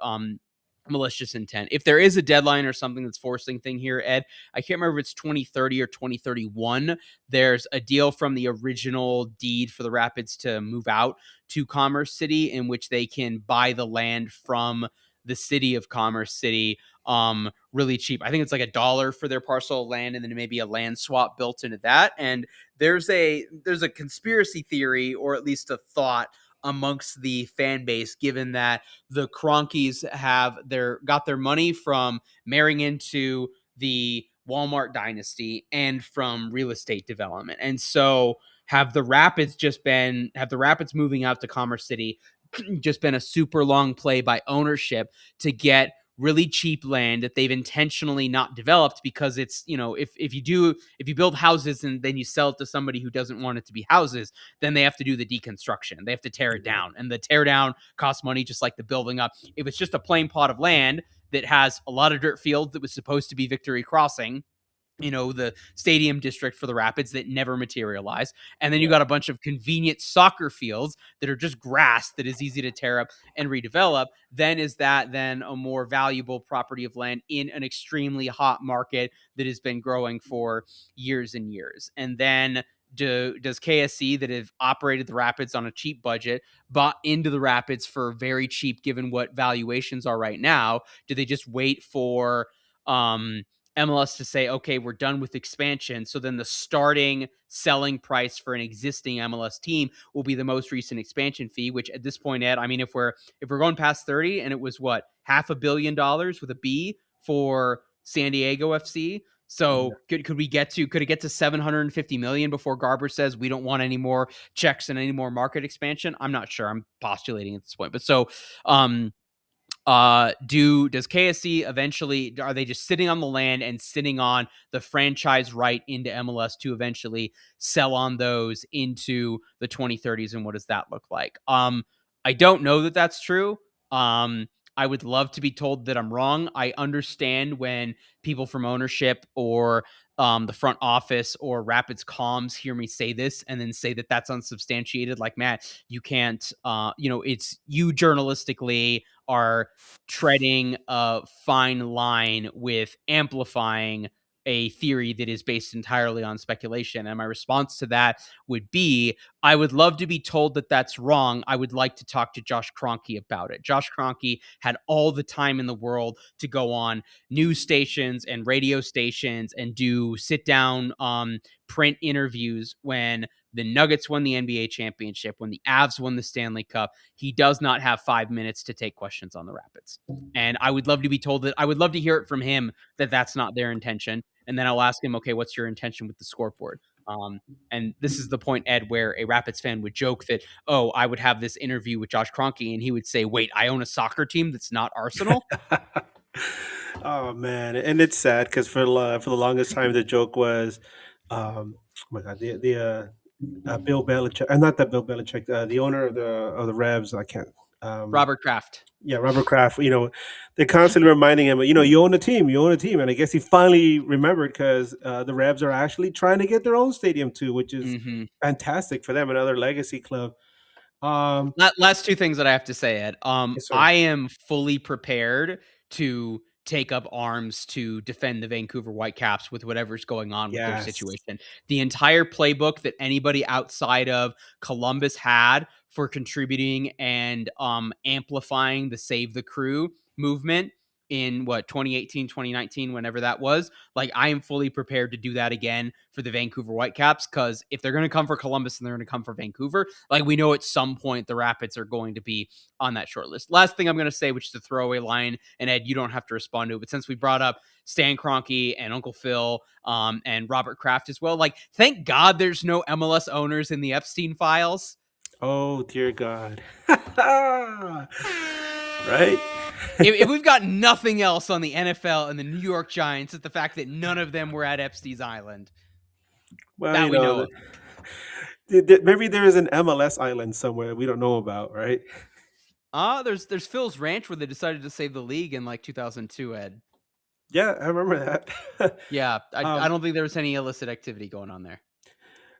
C: malicious intent. If there is a deadline or something that's forcing thing here, Ed, I can't remember if it's 2030 or 2031. There's a deal from the original deed for the Rapids to move out to Commerce City in which they can buy the land from the city of Commerce City really cheap. I think it's like $1 for their parcel of land, and then maybe a land swap built into that. And there's a conspiracy theory, or at least a thought amongst the fan base, given that the Cronkies got their money from marrying into the Walmart dynasty and from real estate development. And so have the Rapids moving out to Commerce City just been a super long play by ownership to get really cheap land that they've intentionally not developed, because it's, if you build houses and then you sell it to somebody who doesn't want it to be houses, then they have to do the deconstruction. They have to tear it down, and the tear down costs money just like the building up. If it's just a plain plot of land that has a lot of dirt fields that was supposed to be Victory Crossing, the stadium district for the Rapids that never materialize. And then you
B: Yeah.
C: got a bunch of convenient soccer fields that are just grass that is easy to tear up and redevelop. Then is that then a more valuable property of land in an extremely hot market that has been growing for years and years? And then does KSC, that have operated the Rapids on a cheap budget, bought into the Rapids for very cheap given what valuations are right now, do they just wait for MLS to say, okay, we're done with expansion, so then the starting selling price for an existing MLS team will be the most recent expansion fee, which at this point, Ed, I mean, if we're going past 30 and it was what, $500 million with a B for San Diego FC,
B: Yeah.
C: so could it get to 750 million before Garber says we don't want any more checks and any more market expansion? I'm not sure. I'm postulating at this point. But so does KSC eventually, are they just sitting on the land and sitting on the franchise right into MLS to eventually sell on those into the 2030s, and what does that look like? I don't know that that's true. I would love to be told that I'm wrong. I understand when people from ownership or the front office or Rapids comms hear me say this and then say that that's unsubstantiated. Like, Matt, you can't, it's you journalistically are treading a fine line with amplifying a theory that is based entirely on speculation. And my response to that would be, I would love to be told that that's wrong. I would like to talk to Josh Kroenke about it. Josh Kroenke had all the time in the world to go on news stations and radio stations and do sit down print interviews when the Nuggets won the NBA championship, when the Avs won the Stanley Cup. He does not have 5 minutes to take questions on the Rapids. And I would love to be told that. I would love to hear it from him that that's not their intention. And then I'll ask him, okay, what's your intention with the scoreboard? And this is the point, Ed, where a Rapids fan would joke that, oh, I would have this interview with Josh Kroenke, and he would say, wait, I own a soccer team that's not Arsenal?
B: Oh man, and it's sad because for the longest time the joke was, oh my god, the Bill Belichick, not that Bill Belichick, the owner of the Revs. I can't. Um,
C: Robert Kraft.
B: yeah, Robert Kraft. They're constantly reminding him, you own a team, and I guess he finally remembered because the Revs are actually trying to get their own stadium too, which is
C: Mm-hmm.
B: fantastic for them, another legacy club. Um,
C: Last two things that I have to say, Ed.
B: yes, sir.
C: I am fully prepared to take up arms to defend the Vancouver Whitecaps with whatever's going on with their
B: Yes.
C: situation. The entire playbook that anybody outside of Columbus had for contributing and amplifying the Save the Crew movement in 2018, 2019, whenever that was, like, I am fully prepared to do that again for the Vancouver Whitecaps, because if they're going to come for Columbus and they're going to come for Vancouver, like, we know at some point the Rapids are going to be on that short list. Last thing I'm going to say, which is a throwaway line, and Ed, you don't have to respond to it, but since we brought up Stan Kroenke and Uncle Phil and Robert Kraft as well, like, thank God there's no MLS owners in the Epstein files.
B: Oh dear God. Right?
C: If we've got nothing else on the NFL and the New York Giants, it's the fact that none of them were at Epstein's Island.
B: Well,
C: That we know of.
B: maybe there is an MLS island somewhere we don't know about, right?
C: There's Phil's Ranch where they decided to save the league in like 2002, Ed.
B: Yeah, I remember that.
C: Yeah, I
B: Um,
C: don't think there was any illicit activity going on there.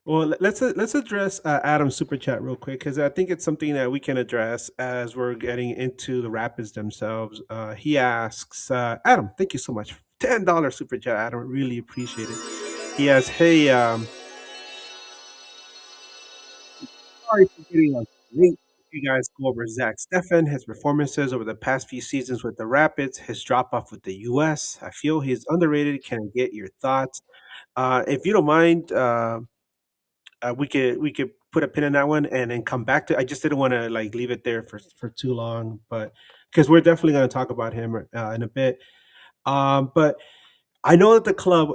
B: well, let's address Adam's super chat real quick because I think it's something that we can address as we're getting into the Rapids themselves. He asks, Adam, thank you so much. $10 super chat, Adam. Really appreciate it. He asks, hey, sorry for getting on late. You guys go over Zach Steffen, his performances over the past few seasons with the Rapids, his drop off with the US. I feel he's underrated. Can I get your thoughts? If you don't mind, we could put a pin in that one and then come back to. I just didn't want to like leave it there for too long, but because we're definitely going to talk about him in a bit. But I know that the club,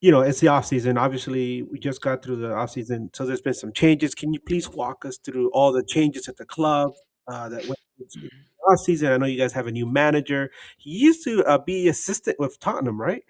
B: it's the off season. Obviously, we just got through the off season, so there's been some changes. Can you please walk us through all the changes at the club that went into the off season? I know you guys have a new manager. He used to be assistant with Tottenham, right?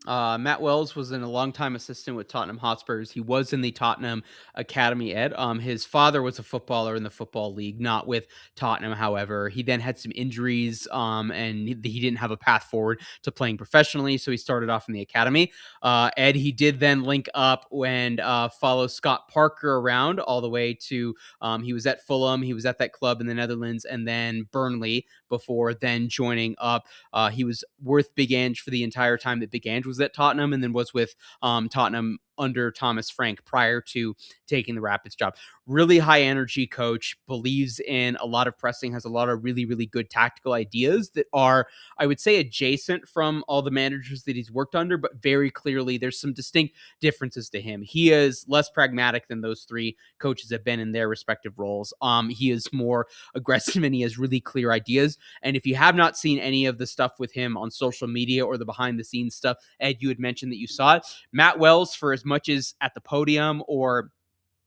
C: Matt Wells was in a longtime assistant with Tottenham Hotspurs. He was in the Tottenham Academy Ed. His father was a footballer in the Football League, not with Tottenham, however. He then had some injuries, and he didn't have a path forward to playing professionally, so he started off in the academy. Ed, he did then link up and follow Scott Parker around all the way to he was at Fulham, he was at that club in the Netherlands, and then Burnley before then joining up. He was with Big Ange for the entire time that Big Ange was at Tottenham, and then was with Tottenham under Thomas Frank prior to taking the Rapids job. Really high energy coach, believes in a lot of pressing, has a lot of really, really good tactical ideas that are, I would say, adjacent from all the managers that he's worked under, but very clearly there's some distinct differences to him. He is less pragmatic than those three coaches have been in their respective roles. He is more aggressive and he has really clear ideas. And if you have not seen any of the stuff with him on social media or the behind the scenes stuff, Ed, you had mentioned that you saw it. Matt Wells, for as much as at the podium or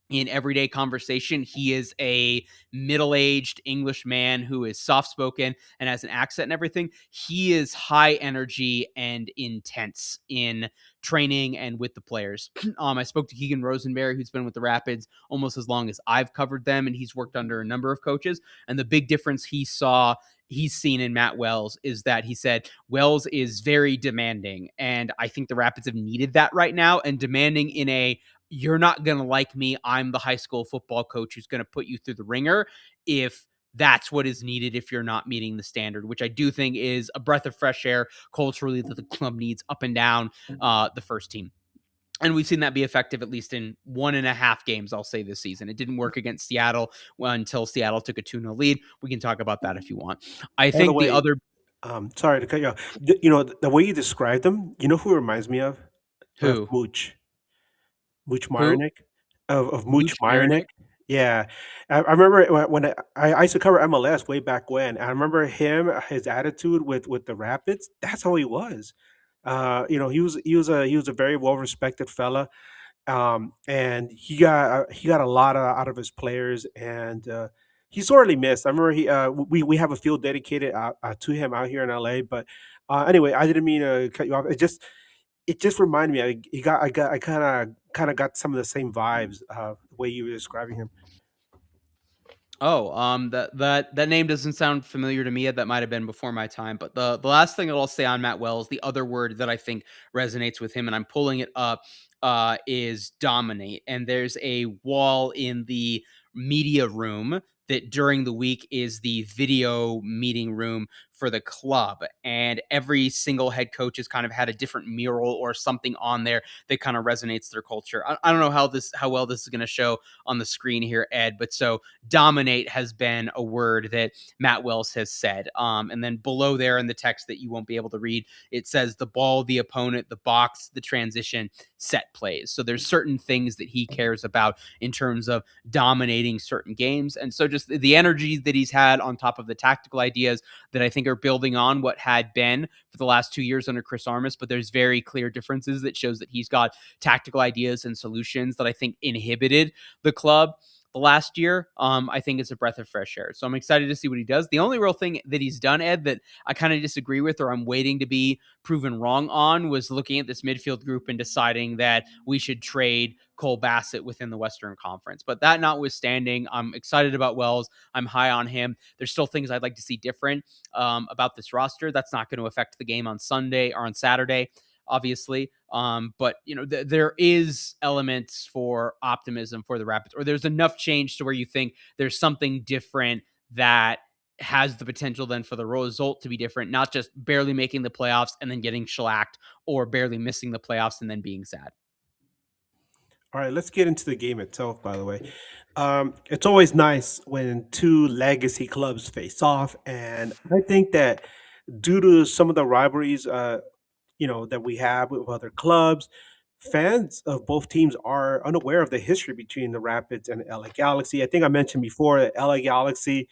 C: in everyday conversation, he is a middle-aged English man who is soft-spoken and has an accent and everything. He is high energy and intense in training and with the players. I spoke to Keegan Rosenberry, who's been with the Rapids almost as long as I've covered them, and he's worked under a number of coaches. And the big difference he's seen in Matt Wells is that he said Wells is very demanding. And I think the Rapids have needed that right now, and demanding in a you're not going to like me. I'm the high school football coach who's going to put you through the ringer if that's what is needed if you're not meeting the standard, which I do think is a breath of fresh air culturally that the club needs up and down the first team. And we've seen that be effective at least in 1.5 games, I'll say, this season. It didn't work against Seattle until Seattle took a 2-0 lead. We can talk about that if you want. I
B: By the
C: think the
B: way,
C: other
B: sorry to cut you off. The way you described them, you know who reminds me of
C: who
B: Mooch
C: who
B: Myronik, of Mooch
C: Mooch
B: Myronik.
C: Marinick.
B: Yeah, I remember when I used to cover MLS way back when. I remember him, his attitude with the Rapids. That's how he was. He was a very well respected fella, and he got a lot out of his players, and he's sorely missed. I remember we have a field dedicated to him out here in LA. But anyway, I didn't mean to cut you off. It just reminded me. I kind of got some of the same vibes the way you were describing him.
C: Oh, that name doesn't sound familiar to me. That might have been before my time. But the last thing that I'll say on Matt Wells, the other word that I think resonates with him, and I'm pulling it up, is dominate. And there's a wall in the media room that during the week is the video meeting room for the club, and every single head coach has kind of had a different mural or something on there that kind of resonates their culture. I don't know how well this is going to show on the screen here, Ed, but so dominate has been a word that Matt Wells has said. And then below there in the text that you won't be able to read, it says the ball, the opponent, the box, the transition, set plays. So there's certain things that he cares about in terms of dominating certain games. And so just the energy that he's had on top of the tactical ideas that I think are building on what had been for the last 2 years under Chris Armas, but there's very clear differences that shows that he's got tactical ideas and solutions that I think inhibited the club the last year. I think it's a breath of fresh air. So I'm excited to see what he does. The only real thing that he's done, Ed, that I kind of disagree with or I'm waiting to be proven wrong on was looking at this midfield group and deciding that we should trade Cole Bassett within the Western Conference. But that notwithstanding, I'm excited about Wells. I'm high on him. There's still things I'd like to see different about this roster. That's not going to affect the game on Sunday or on Saturday, obviously. But there is elements for optimism for the Rapids, or there's enough change to where you think there's something different that has the potential then for the result to be different, not just barely making the playoffs and then getting shellacked, or barely missing the playoffs and then being sad.
B: All right, let's get into the game itself. By the way, it's always nice when two legacy clubs face off, and I think that due to some of the rivalries, that we have with other clubs, fans of both teams are unaware of the history between the Rapids and LA Galaxy. I think I mentioned before that LA Galaxy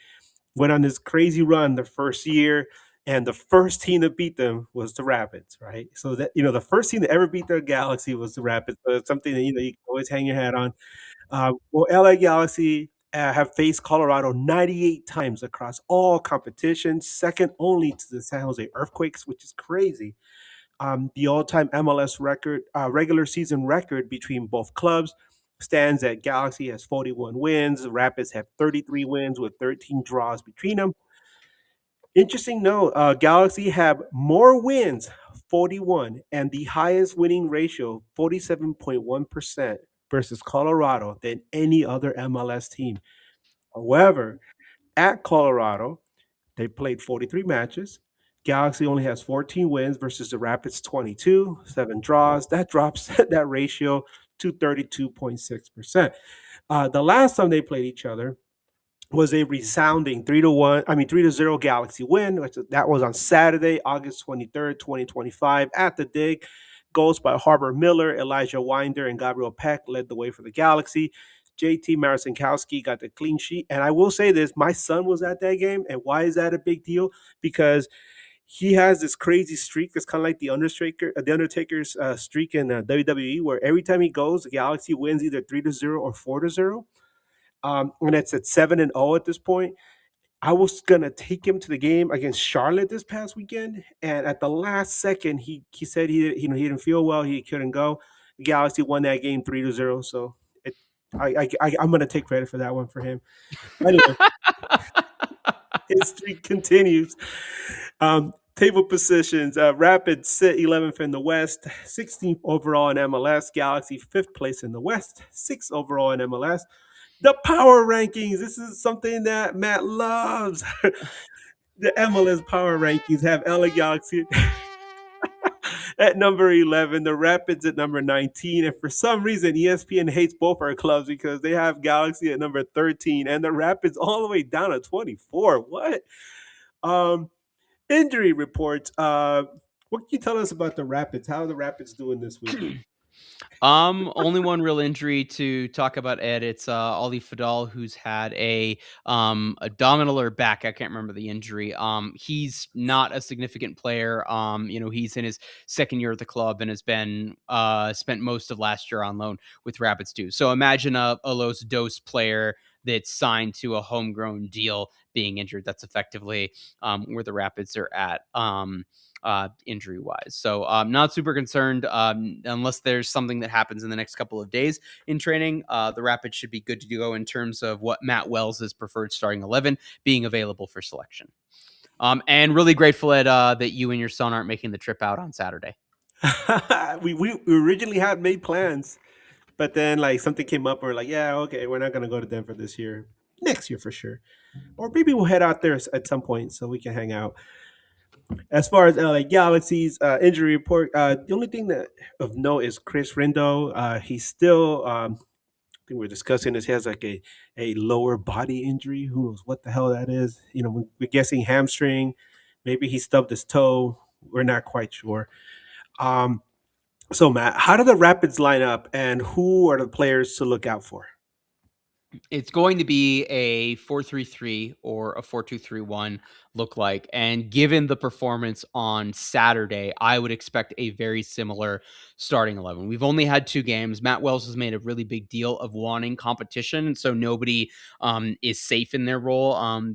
B: went on this crazy run the first year, and the first team to beat them was the Rapids, right? So that the first team to ever beat the Galaxy was the Rapids. So it's something that you can always hang your hat on. Well, LA Galaxy have faced Colorado 98 times across all competitions, second only to the San Jose Earthquakes, which is crazy. The all-time MLS record, regular season record between both clubs stands at Galaxy has 41 wins. The Rapids have 33 wins with 13 draws between them. Interesting note, Galaxy have more wins, 41, and the highest winning ratio, 47.1% versus Colorado than any other MLS team. However, at Colorado, they played 43 matches. Galaxy only has 14 wins versus the Rapids 22, 7 draws. That drops that ratio to 32.6%. The last time they played each other was a resounding 3-1, 3-0 Galaxy win. That was on Saturday, August 23rd, 2025 at the Dig. Goals by Harbor Miller, Elijah Winder, and Gabriel Peck led the way for the Galaxy. JT Maracinkowski got the clean sheet. And I will say this, my son was at that game. And why is that a big deal? Because he has this crazy streak that's kind of like the Undertaker's streak in WWE, where every time he goes, the Galaxy wins either 3-0 or 4-0. And it's at 7-0 at this point. I was gonna take him to the game against Charlotte this past weekend, and at the last second, he said he didn't feel well, he couldn't go. The Galaxy won that game 3-0, so I'm gonna take credit for that one for him. Anyway, his streak continues. Table positions: Rapids sit 11th in the West, 16th overall in MLS. Galaxy 5th place in the West, 6th overall in MLS. The power rankings. This is something that Matt loves. The MLS power rankings have LA Galaxy at number 11, the Rapids at number 19. And for some reason, ESPN hates both our clubs because they have Galaxy at number 13 and the Rapids all the way down to 24. What? Injury reports. What can you tell us about the Rapids? How are the Rapids doing this week?
C: Only one real injury to talk about, Ed. It's Ali Fadal, who's had a abdominal back. I can't remember the injury. He's not a significant player. He's in his second year at the club and has been spent most of last year on loan with Rapids too. So imagine a Los Dos player that's signed to a homegrown deal being injured. That's effectively where the Rapids are at. Injury wise. So I'm not super concerned unless there's something that happens in the next couple of days in training. The Rapids should be good to go in terms of what Matt Wells' preferred starting 11 being available for selection. And really grateful, Ed, that you and your son aren't making the trip out on Saturday.
B: we originally had made plans, but then like something came up. We're like, yeah, okay, we're not going to go to Denver this year. Next year for sure. Or maybe we'll head out there at some point so we can hang out. As far as LA Galaxy's injury report, the only thing that of note is Chris Rindo. He's still, I think we're discussing this. He has like a lower body injury. Who knows what the hell that is? We're guessing hamstring. Maybe he stubbed his toe. We're not quite sure. So Matt, how do the Rapids line up, and who are the players to look out for?
C: It's going to be a 4-3-3 or a 4-2-3-1 look like. And given the performance on Saturday, I would expect a very similar starting 11. We've only had 2 games. Matt Wells has made a really big deal of wanting competition, so nobody is safe in their role.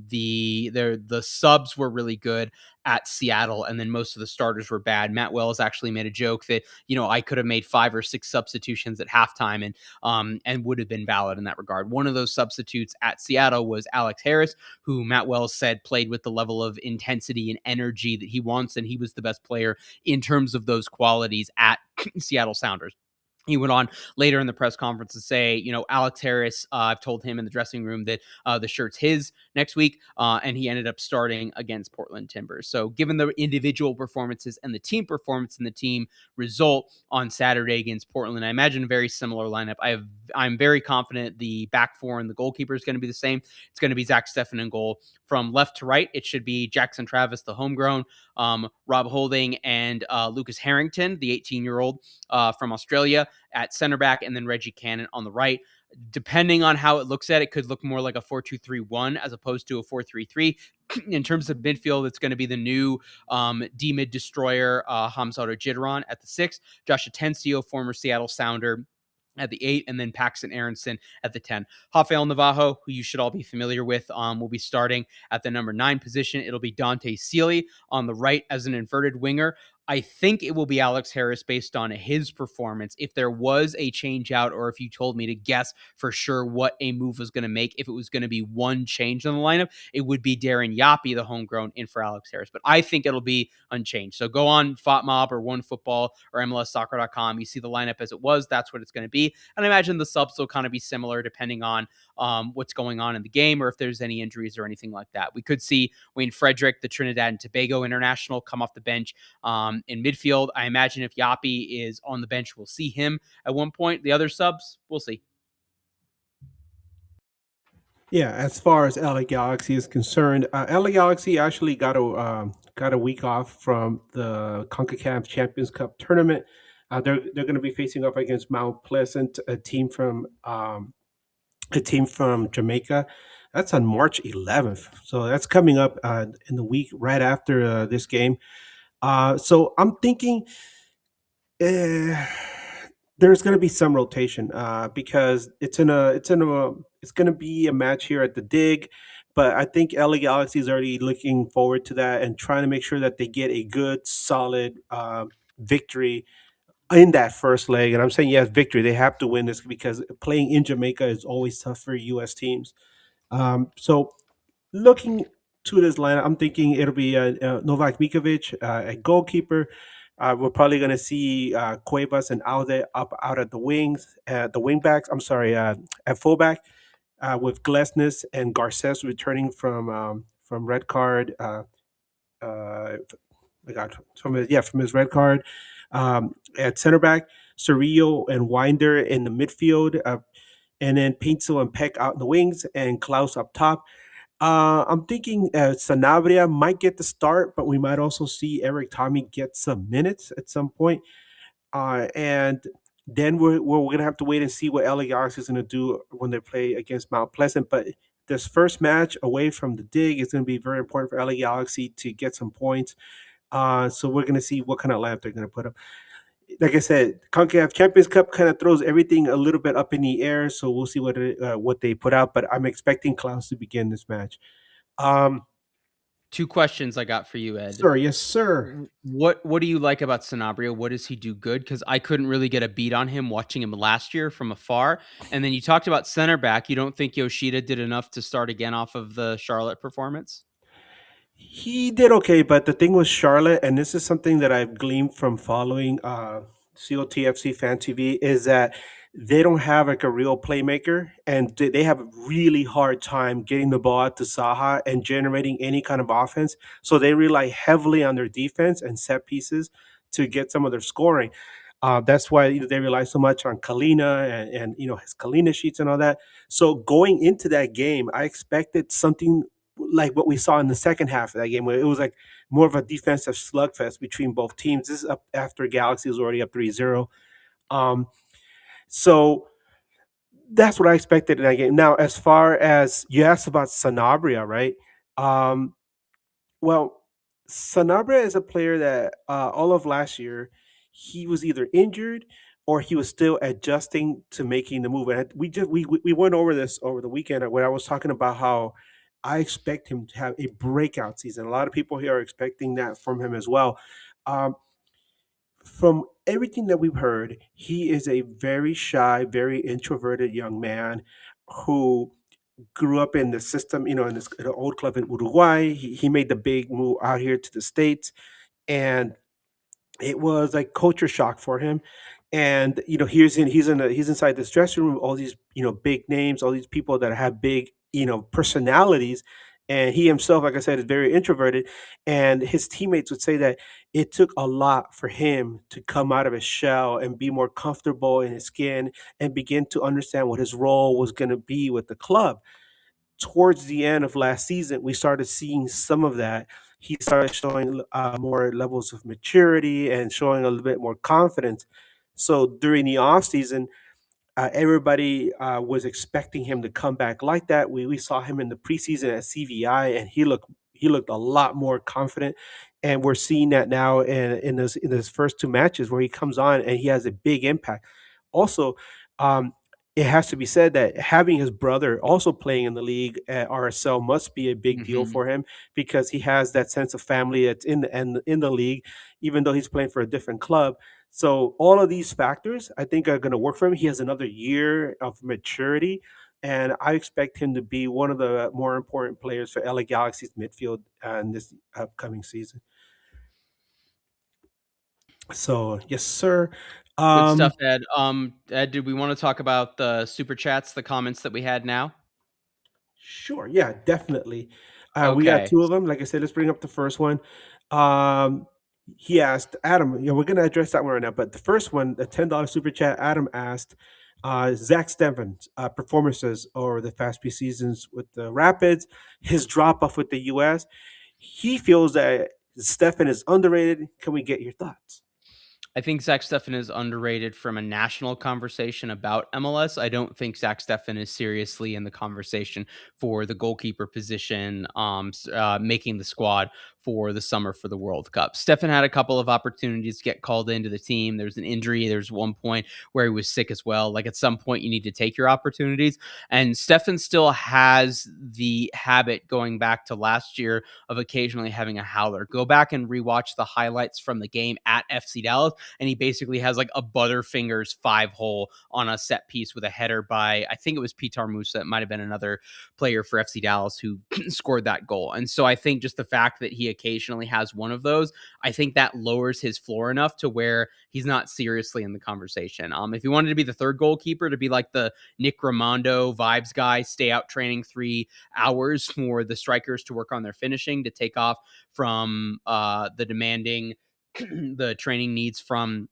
C: The subs were really good at Seattle, and then most of the starters were bad. Matt Wells actually made a joke that, I could have made 5 or 6 substitutions at halftime and would have been valid in that regard. One of those substitutes at Seattle was Alex Harris, who Matt Wells said played with the level of intensity and energy that he wants, and he was the best player in terms of those qualities at Seattle Sounders. He went on later in the press conference to say, Alex Harris, I've told him in the dressing room that the shirt's his next week, and he ended up starting against Portland Timbers. So given the individual performances and the team performance and the team result on Saturday against Portland, I imagine a very similar lineup. I'm very confident the back four and the goalkeeper is going to be the same. It's going to be Zach Steffen in goal. From left to right, it should be Jackson Travis, the homegrown, Rob Holding, and Lucas Harrington, the 18-year-old from Australia, at center back, and then Reggie Cannon on the right. Depending on how it looks at, it could look more like a 4-2-3-1 as opposed to a 4-3-3. In terms of midfield, it's going to be the new D-mid destroyer, Hamzato Jidron at the 6, Josh Atencio, former Seattle Sounder, at the 8, and then Paxton Aronson at the 10. Rafael Navajo, who you should all be familiar with, will be starting at the number 9 position. It'll be Dante Sealy on the right as an inverted winger. I think it will be Alex Harris based on his performance. If there was a change out, or if you told me to guess for sure what a move was going to make, if it was going to be one change in the lineup, it would be Darren Yapi, the homegrown, in for Alex Harris. But I think it'll be unchanged. So go on FotMob or OneFootball or MLSsoccer.com. You see the lineup as it was. That's what it's going to be. And I imagine the subs will kind of be similar depending on what's going on in the game or if there's any injuries or anything like that. We could see Wayne Frederick, the Trinidad and Tobago international, come off the bench in midfield. I imagine if Yapi is on the bench, we'll see him at one point. The other subs, we'll see.
B: Yeah, as far as LA Galaxy is concerned, LA Galaxy actually got a week off from the CONCACAF Champions Cup tournament. They're going to be facing off against Mount Pleasant, a team from Jamaica. That's on March 11th, so that's coming up in the week right after this game. So I'm thinking uh, there's going to be some rotation because it's going to be a match here at the Dig, but I think LA Galaxy is already looking forward to that and trying to make sure that they get a good, solid victory in that first leg. And I'm saying yes, victory. They have to win this because playing in Jamaica is always tough for U.S. teams. So looking to this lineup, I'm thinking it'll be Novak Mikovic, a goalkeeper. We're probably going to see Cuevas and Aude up out at the wings, the wing backs. I'm sorry, at fullback with Glesnes and Garces returning from red card. I got from his red card. At center back, Cerrillo and Winder in the midfield, and then Pinsel and Peck out in the wings, and Klaus up top. I'm thinking Sanabria might get the start, but we might also see Eric Tommy get some minutes at some point. And then we're going to have to wait and see what LA Galaxy is going to do when they play against Mount Pleasant. But this first match away from the Dig is going to be very important for LA Galaxy to get some points. So we're going to see what kind of lineup they're going to put up. Like I said, CONCACAF Champions Cup kind of throws everything a little bit up in the air, so we'll see what they put out. But I'm expecting Klaus to begin this match.
C: Two questions I got for you, Ed.
B: Sir, yes, sir.
C: What do you like about Sanabria? What does he do good? Because I couldn't really get a beat on him watching him last year from afar. And then you talked about center back. You don't think Yoshida did enough to start again off of the Charlotte performance?
B: He did okay, but the thing with Charlotte, and this is something that I've gleaned from following COTFC Fan TV, is that they don't have like a real playmaker, and they have a really hard time getting the ball out to Saha and generating any kind of offense. So they rely heavily on their defense and set pieces to get some of their scoring. That's why they rely so much on Kalina and his Kalina sheets and all that. So going into that game, I expected something like what we saw in the second half of that game, where it was like more of a defensive slugfest between both teams. This is up after Galaxy was already up 3-0. Um, so that's what I expected in that game. Now, as far as you asked about Sanabria, right? Um, well, Sanabria is a player that all of last year he was either injured or he was still adjusting to making the move. And we went over this over the weekend when I was talking about how I expect him to have a breakout season. A lot of people here are expecting that from him as well. Um, from everything that we've heard, he is a very shy, very introverted young man who grew up in the system, in this in an old club in Uruguay. He made the big move out here to the States, and it was like culture shock for him. And he's inside this dressing room, all these big names, all these people that have big personalities, and he himself, like I said, is very introverted. And his teammates would say that it took a lot for him to come out of his shell and be more comfortable in his skin and begin to understand what his role was going to be with the club. Towards the end of last season, we started seeing some of that. He started showing more levels of maturity and showing a little bit more confidence. So during the off season, everybody was expecting him to come back like that. We saw him in the preseason at CVI, and he looked a lot more confident. And we're seeing that now in his first two matches where he comes on and he has a big impact. Also, um, it has to be said that having his brother also playing in the league at RSL must be a big deal
C: Hmm.
B: for him because he has that sense of family that's in the league, even though he's playing for a different club. So all of these factors, I think, are going to work for him. He has another year of maturity, and I expect him to be one of the more important players for LA Galaxy's midfield in this upcoming season. So yes, sir.
C: Good stuff,
B: Um,
C: Ed. Ed, did we want to talk about the super chats, the comments that we had now?
B: Sure. Yeah, definitely. We got
C: Okay.
B: two of them. Like I said, let's bring up the first one. Um, he asked Adam. We're going to address that one right now. But the first one, the $10 super chat, Adam asked Zach Stefan's performances over the past few seasons with the Rapids, his drop off with the U.S. He feels that Stefan is underrated. Can we get your thoughts?
C: I think Zach Steffen is underrated from a national conversation about MLS. I don't think Zach Steffen is seriously in the conversation for the goalkeeper position, making the squad for the summer for the World Cup. Steffen had a couple of opportunities to get called into the team. There's an injury. There's one point where he was sick as well. Like at some point, you need to take your opportunities. And Steffen still has the habit going back to last year of occasionally having a howler. Go back and rewatch the highlights from the game at FC Dallas and he basically has like a Butterfingers 5-hole on a set piece with a header by, I think it was Pitar Musa. It might have been another player for FC Dallas who scored that goal. And so I think just the fact that he occasionally has one of those, I think that lowers his floor enough to where he's not seriously in the conversation. If he wanted to be the third goalkeeper, to be like the Nick Raimondo vibes guy, stay out training 3 hours for the strikers to work on their finishing, to take off from the demanding the training needs from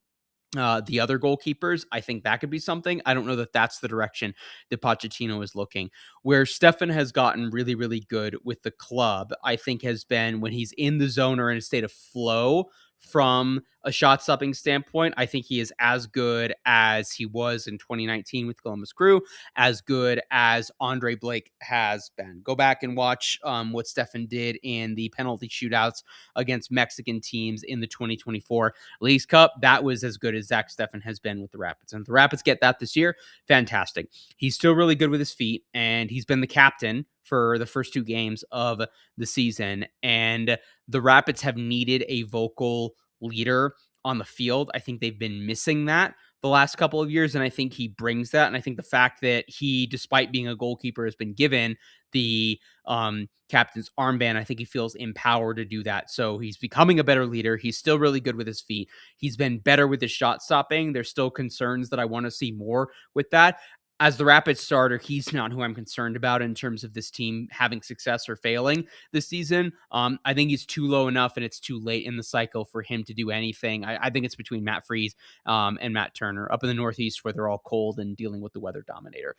C: the other goalkeepers. I think that could be something. I don't know that that's the direction that Pochettino is looking. Where Stefan has gotten really, really good with the club, I think has been when he's in the zone or in a state of flow from a shot stopping standpoint. I think he is as good as he was in 2019 with Columbus Crew, as good as Andre Blake has been. Go back and watch what Stefan did in the penalty shootouts against Mexican teams in the 2024 Leagues Cup. That was as good as Zach Steffen has been with the Rapids. And if the Rapids get that this year, fantastic. He's still really good with his feet, and he's been the captain for the first 2 games of the season. And the Rapids have needed a vocal leader on the field. I think they've been missing that the last couple of years, and I think he brings that. And I think the fact that he, despite being a goalkeeper, has been given the captain's armband, I think he feels empowered to do that. So he's becoming a better leader. He's still really good with his feet. He's been better with his shot stopping. There's still concerns that I want to see more with that. As the Rapids starter, he's not who I'm concerned about in terms of this team having success or failing this season. I think he's too low enough and it's too late in the cycle for him to do anything. I think it's between Matt Freeze and Matt Turner up in the Northeast where they're all cold and dealing with the weather dominator.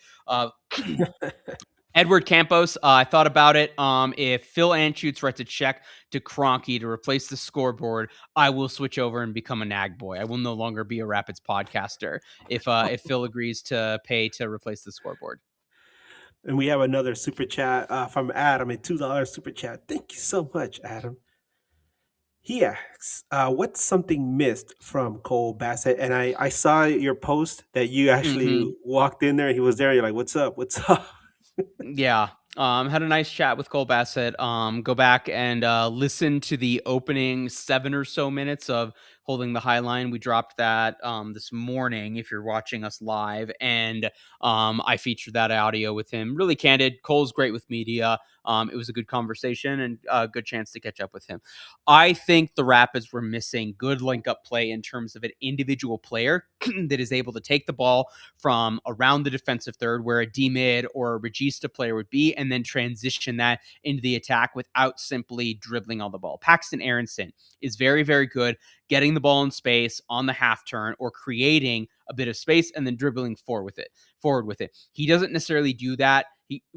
C: Edward Campos, I thought about it. If Phil Anschutz writes a check to Kroenke to replace the scoreboard, I will switch over and become a nag boy. I will no longer be a Rapids podcaster if Phil agrees to pay to replace the scoreboard.
B: And we have another super chat from Adam, a $2 super chat. Thank you so much, Adam. He asks, what's something missed from Cole Bassett? And I saw your post that you actually
C: Mm-hmm.
B: walked in there and he was there. You're like, what's up? What's up?
C: Yeah. Had a nice chat with Cole Bassett. Go back and listen to the opening 7 or so minutes of Holding the High Line. We dropped that this morning if you're watching us live. And I featured that audio with him. Really candid. Cole's great with media. It was a good conversation and a good chance to catch up with him. I think the Rapids were missing good link up play in terms of an individual player that is able to take the ball from around the defensive third where a D-mid or a regista player would be and then transition that into the attack without simply dribbling on the ball. Paxton Aronson is very, very good getting the ball in space on the half turn or creating a bit of space and then dribbling forward with it. He doesn't necessarily do that.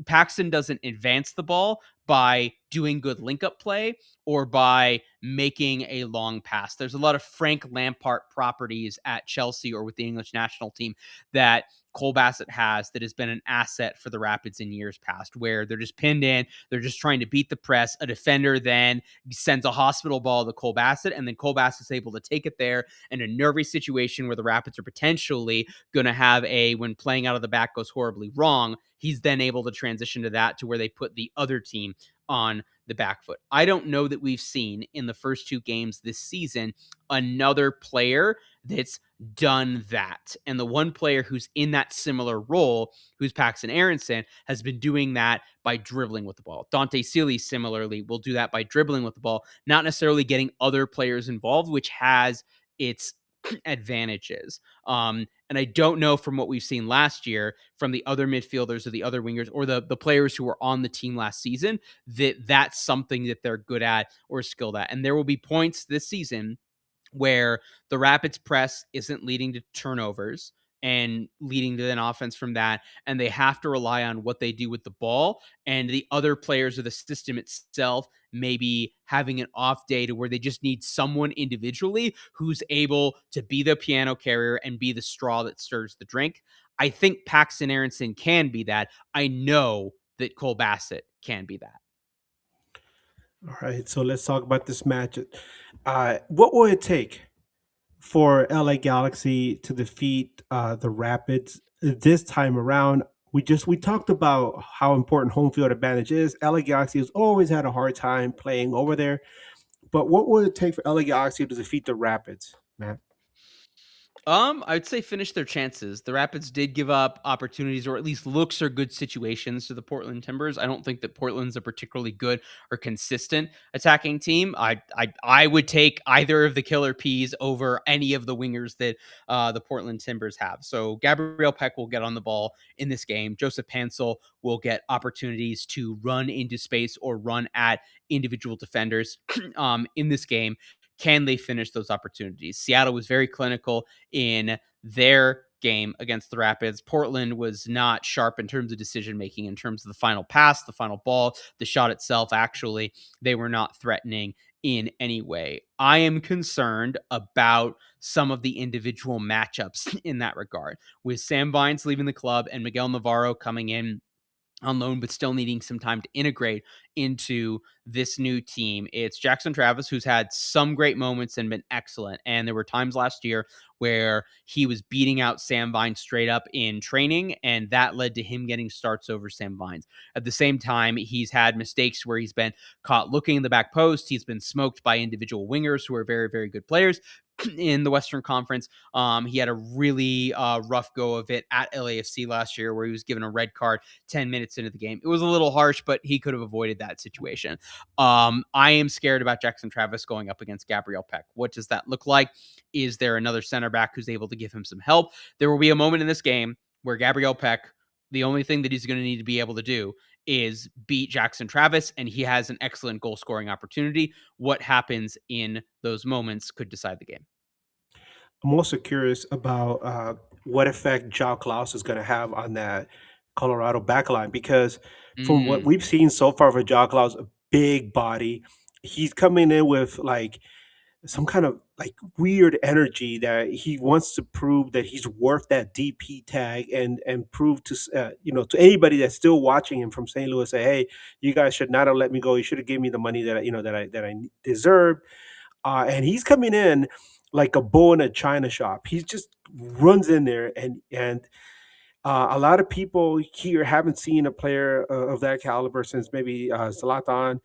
C: Paxton doesn't advance the ball by doing good link up play or by making a long pass. There's a lot of Frank Lampard properties at Chelsea or with the English national team that Cole Bassett has that has been an asset for the Rapids in years past, where they're just pinned in, they're just trying to beat the press. A defender then sends a hospital ball to Cole Bassett, and then Cole Bassett's able to take it there in a nervy situation where the Rapids are potentially going to have when playing out of the back goes horribly wrong, he's then able to transition to that to where they put the other team on the back foot. I don't know that we've seen in the first 2 games this season another player that's done that. And the one player who's in that similar role, who's Paxton Aronson, has been doing that by dribbling with the ball. Dante Sealy similarly will do that by dribbling with the ball, not necessarily getting other players involved, which has its advantages. And I don't know from what we've seen last year from the other midfielders or the other wingers or the players who were on the team last season that that's something that they're good at or skilled at. And there will be points this season where the Rapids press isn't leading to turnovers and leading to an offense from that, and they have to rely on what they do with the ball, and the other players of the system itself maybe having an off day to where they just need someone individually who's able to be the piano carrier and be the straw that stirs the drink. I think Paxton Aronson can be that. I know that Cole Bassett can be that.
B: All right, so let's talk about this match. What will it take for LA Galaxy to defeat the Rapids this time around? We talked about how important home field advantage is. LA Galaxy has always had a hard time playing over there, but what will it take for LA Galaxy to defeat the Rapids, Matt?
C: I'd say finish their chances. The Rapids did give up opportunities, or at least looks or good situations to the Portland Timbers. I don't think that Portland's a particularly good or consistent attacking team. I would take either of the killer P's over any of the wingers that the Portland Timbers have. So Gabriel Peck will get on the ball in this game. Joseph Pansel will get opportunities to run into space or run at individual defenders in this game. Can they finish those opportunities? Seattle was very clinical in their game against the Rapids. Portland was not sharp in terms of decision making, in terms of the final pass, the final ball, the shot itself. Actually, they were not threatening in any way. I am concerned about some of the individual matchups in that regard, with Sam Vines leaving the club and Miguel Navarro coming in on loan, but still needing some time to integrate into this new team. It's Jackson Travis, who's had some great moments and been excellent. And there were times last year where he was beating out Sam Vines straight up in training, and that led to him getting starts over Sam Vines. At the same time, he's had mistakes where he's been caught looking in the back post. He's been smoked by individual wingers who are very, very good players in the Western Conference. He had a really rough go of it at LAFC last year, where he was given a red card 10 minutes into the game. It was a little harsh, but he could have avoided that situation. I am scared about Jackson Travis going up against Gabriel Peck. What does that look like? Is there another center back who's able to give him some help? There will be a moment in this game where Gabriel Peck, the only thing that he's going to need to be able to do is beat Jackson Travis, and he has an excellent goal scoring opportunity. What happens in those moments could decide the game.
B: I'm also curious about what effect Joao Klaus is going to have on that Colorado backline, because from what
C: Mm.
B: we've seen so far for Joao Klaus, a big body, he's coming in with like some kind of like weird energy that he wants to prove that he's worth that DP tag, and prove to to anybody that's still watching him from St. Louis, say, hey, you guys should not have let me go. You should have given me the money that I deserved. And he's coming in like a bull in a china shop. He just runs in there, and a lot of people here haven't seen a player of that caliber since maybe Zlatan,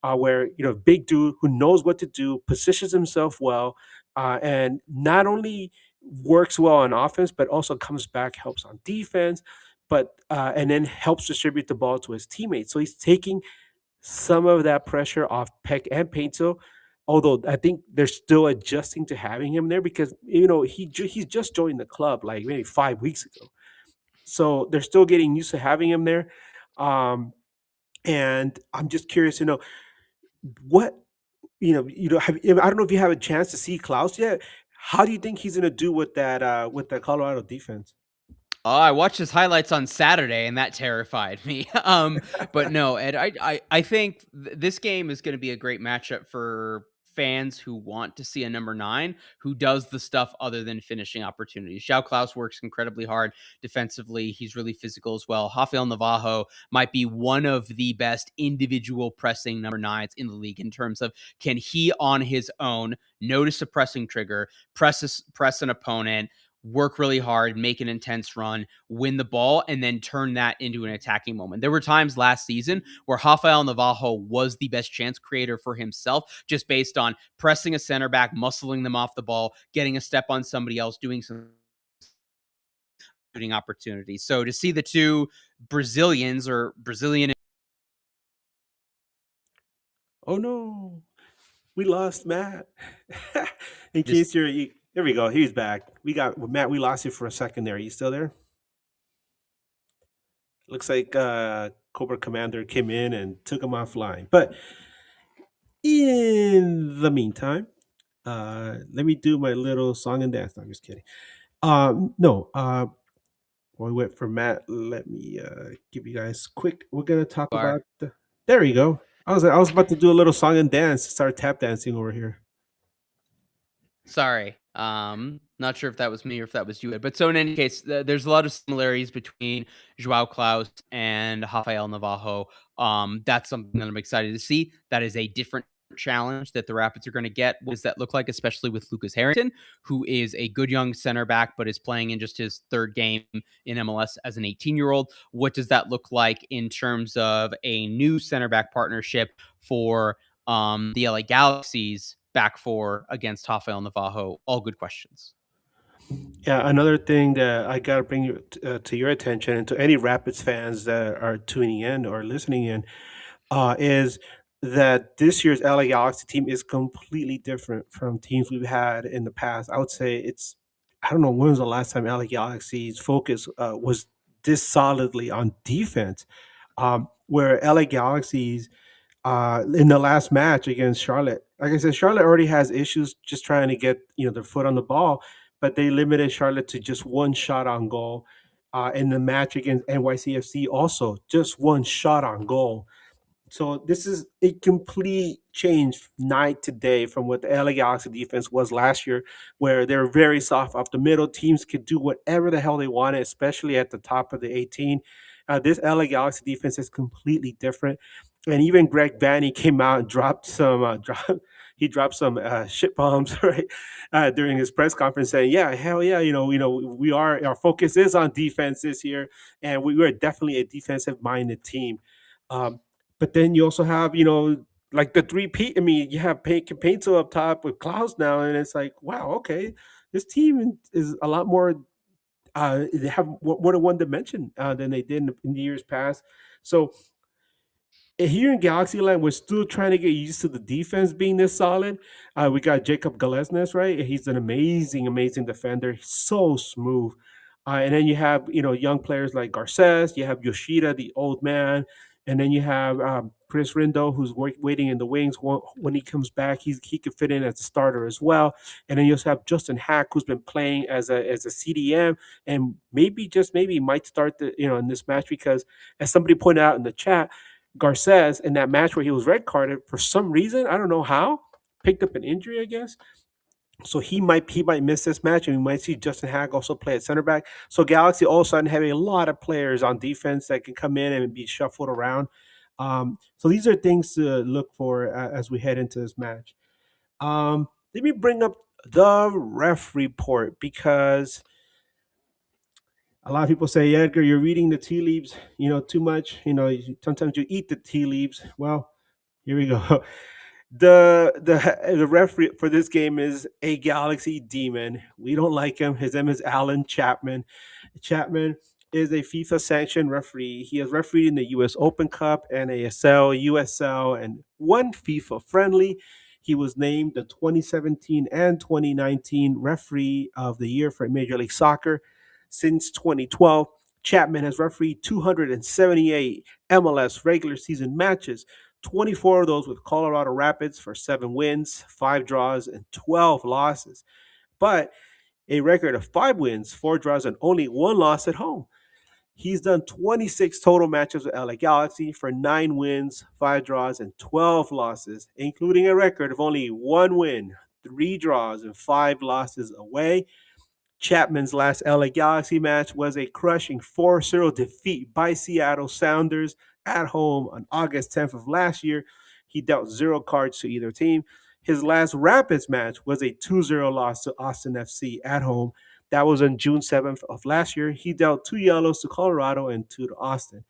B: where big dude who knows what to do, positions himself well, and not only works well on offense, but also comes back, helps on defense, but and then helps distribute the ball to his teammates. So he's taking some of that pressure off Peck and Painter. Although I think they're still adjusting to having him there, because he's just joined the club like maybe 5 weeks ago, so they're still getting used to having him there. Um, and I'm just curious to know what I don't know if you have a chance to see Klaus yet. How do you think he's going to do with the Colorado defense?
C: Oh, I watched his highlights on Saturday, and that terrified me. But no, Ed, I think this game is going to be a great matchup for fans who want to see a number 9 who does the stuff other than finishing opportunities. João Klaus works incredibly hard defensively. He's really physical as well. Rafael Navarro might be one of the best individual pressing number 9s in the league in terms of, can he on his own notice a pressing trigger, press an opponent, work really hard, make an intense run, win the ball, and then turn that into an attacking moment. There were times last season where Rafael Navarro was the best chance creator for himself, just based on pressing a center back, muscling them off the ball, getting a step on somebody else, doing some shooting opportunities. So to see the two Brazilians or Brazilian.
B: Oh no, we lost Matt. In
C: Just
B: case there we go. He's back. We got Matt. We lost you for a second there. Are you still there? Looks like Cobra Commander came in and took him offline. But in the meantime, let me do my little song and dance. No, I'm just kidding. No. While we wait for Matt, let me give you guys quick. We're gonna talk
C: are.
B: about the. There you go. I was about to do a little song and dance, start tap dancing over here.
C: Sorry. Not sure if that was me or if that was you. But so in any case, there's a lot of similarities between Joao Klaus and Rafael Navarro. That's something that I'm excited to see. That is a different challenge that the Rapids are going to get. What does that look like, especially with Lucas Harrington, who is a good young center back, but is playing in just his third game in MLS as an 18-year-old? What does that look like in terms of a new center back partnership for the LA Galaxy's back four against Rafael Navarro? All good questions.
B: Yeah, another thing that I gotta bring to your attention and to any Rapids fans that are tuning in or listening in is that this year's LA Galaxy team is completely different from teams we've had in the past. I would say I don't know when was the last time LA Galaxy's focus was this solidly on defense, where LA Galaxy's in the last match against Charlotte. Like I said, Charlotte already has issues just trying to get their foot on the ball, but they limited Charlotte to just one shot on goal. In the match against NYCFC, also just one shot on goal. So this is a complete change night to day from what the LA Galaxy defense was last year, where they're very soft off the middle. Teams could do whatever the hell they wanted, especially at the top of the 18. This LA Galaxy defense is completely different. And even Greg Vanny came out and dropped some he dropped some shit bombs right during his press conference, saying, "Yeah, hell yeah, we are our focus is on defense this year, and we are definitely a defensive minded team." Um, but then you also have, like the three P. I mean, you have Painto up top with Klaus now, and it's like, wow, okay, this team is a lot more. They have more than one dimension than they did in the years past. So here in Galaxy Land, we're still trying to get used to the defense being this solid. We got Jacob Galesnes, right? He's an amazing, amazing defender. He's so smooth. And then you have, young players like Garces. You have Yoshida, the old man. And then you have Chris Rindo, who's waiting in the wings. When he comes back, he could fit in as a starter as well. And then you also have Justin Hack, who's been playing as a CDM, and maybe just maybe might start in this match because, as somebody pointed out in the chat, Garces in that match where he was red carded for some reason, I don't know how, picked up an injury, I guess. So he might miss this match, and we might see Justin Hack also play at center back. So Galaxy all of a sudden have a lot of players on defense that can come in and be shuffled around. So these are things to look for as we head into this match. Let me bring up the ref report because a lot of people say, Edgar, you're reading the tea leaves, too much. Sometimes you eat the tea leaves. Well, here we go. The referee for this game is a Galaxy demon. We don't like him. His name is Alan Chapman. Chapman is a FIFA sanctioned referee. He has refereed in the US Open Cup, NASL, USL, and one FIFA friendly. He was named the 2017 and 2019 referee of the year for Major League Soccer. Since 2012, Chapman has refereed 278 MLS regular season matches, 24 of those with Colorado Rapids for 7 wins, 5 draws, and 12 losses. But a record of 5 wins, 4 draws, and only 1 loss at home. He's done 26 total matches with LA Galaxy for 9 wins, 5 draws, and 12 losses, including a record of only 1 win, 3 draws, and 5 losses away. Chapman's last LA Galaxy match was a crushing 4-0 defeat by Seattle Sounders at home on August 10th of last year. He dealt 0 cards to either team. His last Rapids match was a 2-0 loss to Austin FC at home. That was on June 7th of last year. He dealt 2 yellows to Colorado and 2 to Austin.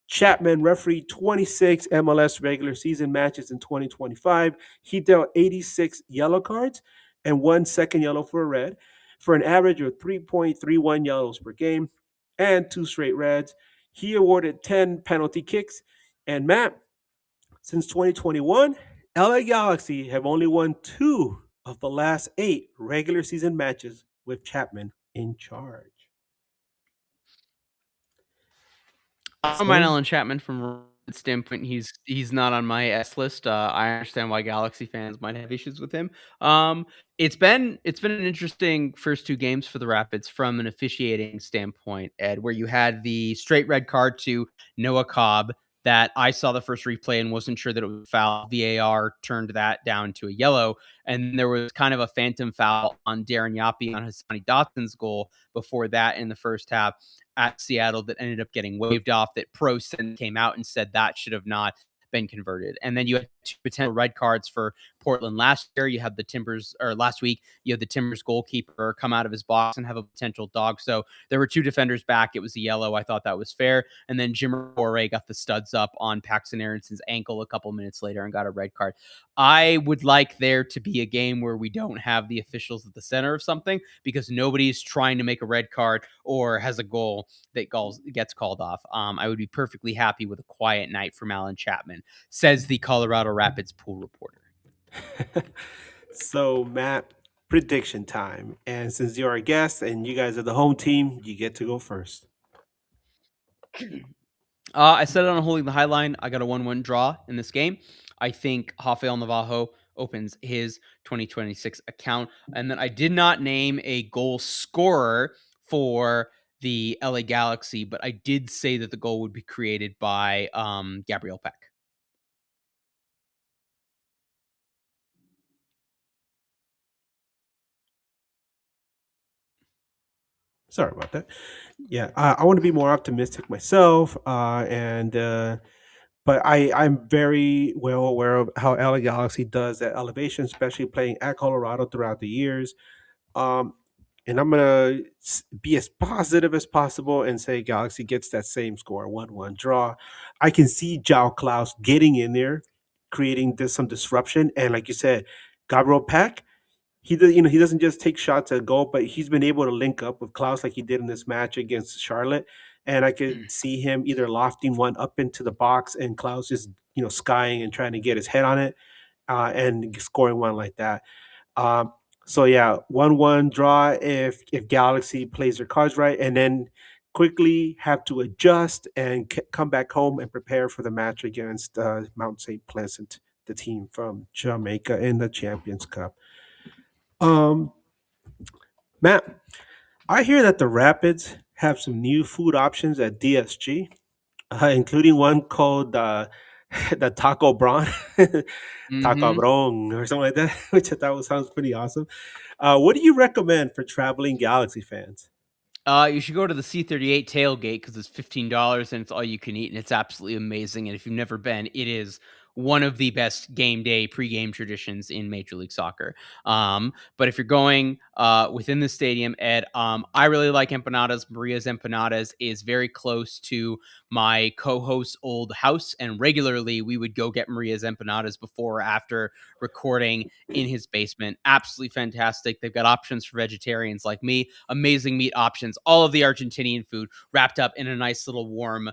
B: Chapman refereed 26 MLS regular season matches in 2025. He dealt 86 yellow cards and 1 second yellow for a red for an average of 3.31 yellows per game and 2 straight reds. He awarded 10 penalty kicks. And Matt, since 2021, LA Galaxy have only won 2 of the last 8 regular season matches with Chapman in charge.
C: I don't mind Alan Chapman from a standpoint. He's not on my S list. I understand why Galaxy fans might have issues with him. It's been an interesting first 2 games for the Rapids from an officiating standpoint, Ed, where you had the straight red card to Noah Cobb that I saw the first replay and wasn't sure that it was foul. VAR turned that down to a yellow, and there was kind of a phantom foul on Darren Yapi on Hassani Dotson's goal before that in the first half at Seattle that ended up getting waved off, that Pro came out and said that should have not been converted. And then you had 2 potential red cards for Portland last year. You had the Timbers, or last week, you had the Timbers goalkeeper come out of his box and have a potential dog. So there were 2 defenders back. It was a yellow. I thought that was fair. And then Jim Borre got the studs up on Paxton Aronson's ankle a couple minutes later and got a red card. I would like there to be a game where we don't have the officials at the center of something, because nobody's trying to make a red card or has a goal that gets called off. I would be perfectly happy with a quiet night from Alan Chapman, says the Colorado Rapids pool reporter.
B: So, Matt, prediction time. And since you're a guest and you guys are the home team, you get to go first.
C: I said it on Holding the High Line. I got a 1-1 draw in this game. I think Rafael Navajo opens his 2026 account. And then I did not name a goal scorer for the LA Galaxy, but I did say that the goal would be created by Gabriel Peck.
B: Sorry about that. Yeah, I want to be more optimistic myself, but I'm very well aware of how LA Galaxy does that elevation, especially playing at Colorado throughout the years. Um, and I'm gonna be as positive as possible and say Galaxy gets that same score, 1-1 draw. I can see Jao Klaus getting in there, creating some disruption, and like you said, Gabriel Peck, he doesn't just take shots at goal, but he's been able to link up with Klaus like he did in this match against Charlotte. And I could see him either lofting one up into the box and Klaus just skying and trying to get his head on it, and scoring one like that. Um, so yeah, 1-1 draw if Galaxy plays their cards right, and then quickly have to adjust and come back home and prepare for the match against Mount St. Pleasant, the team from Jamaica in the Champions Cup. Um, Matt, I hear that the Rapids have some new food options at DSG, including one called the Taco Bron, Taco Bron, or something like that, which I thought sounds pretty awesome. What do you recommend for traveling Galaxy fans?
C: You should go to the C38 tailgate because it's $15 and it's all you can eat, and it's absolutely amazing. And if you've never been, it is one of the best game day pregame traditions in Major League Soccer. But if you're going within the stadium, Ed, I really like empanadas. Maria's Empanadas is very close to my co-host's old house, and regularly we would go get Maria's Empanadas before or after recording in his basement. Absolutely fantastic. They've got options for vegetarians like me, amazing meat options, all of the Argentinian food wrapped up in a nice little warm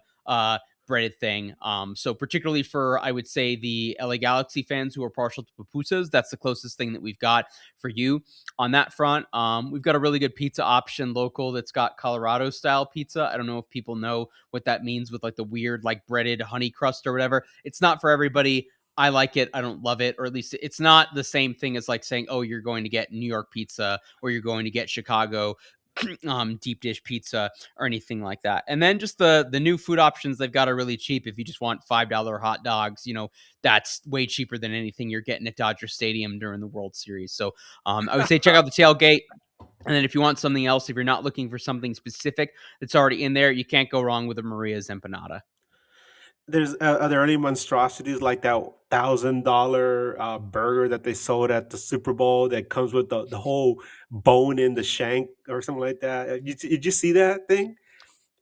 C: breaded thing. So particularly for, I would say, the LA Galaxy fans who are partial to pupusas, that's the closest thing that we've got for you on that front. We've got a really good pizza option local that's got Colorado style pizza. I don't know if people know what that means with like the weird like breaded honey crust or whatever. It's not for everybody. I like it. I don't love it, or at least it's not the same thing as like saying, oh, you're going to get New York pizza or you're going to get Chicago deep dish pizza or anything like that. And then just the new food options they've got are really cheap. If you just want $5 hot dogs, that's way cheaper than anything you're getting at Dodger Stadium during the World Series. So I would say check out the tailgate. And then if you want something else, if you're not looking for something specific that's already in there, you can't go wrong with a Maria's empanada.
B: Are there any monstrosities like that $1,000 burger that they sold at the Super Bowl that comes with the whole bone in the shank or something like that? Did you see that thing?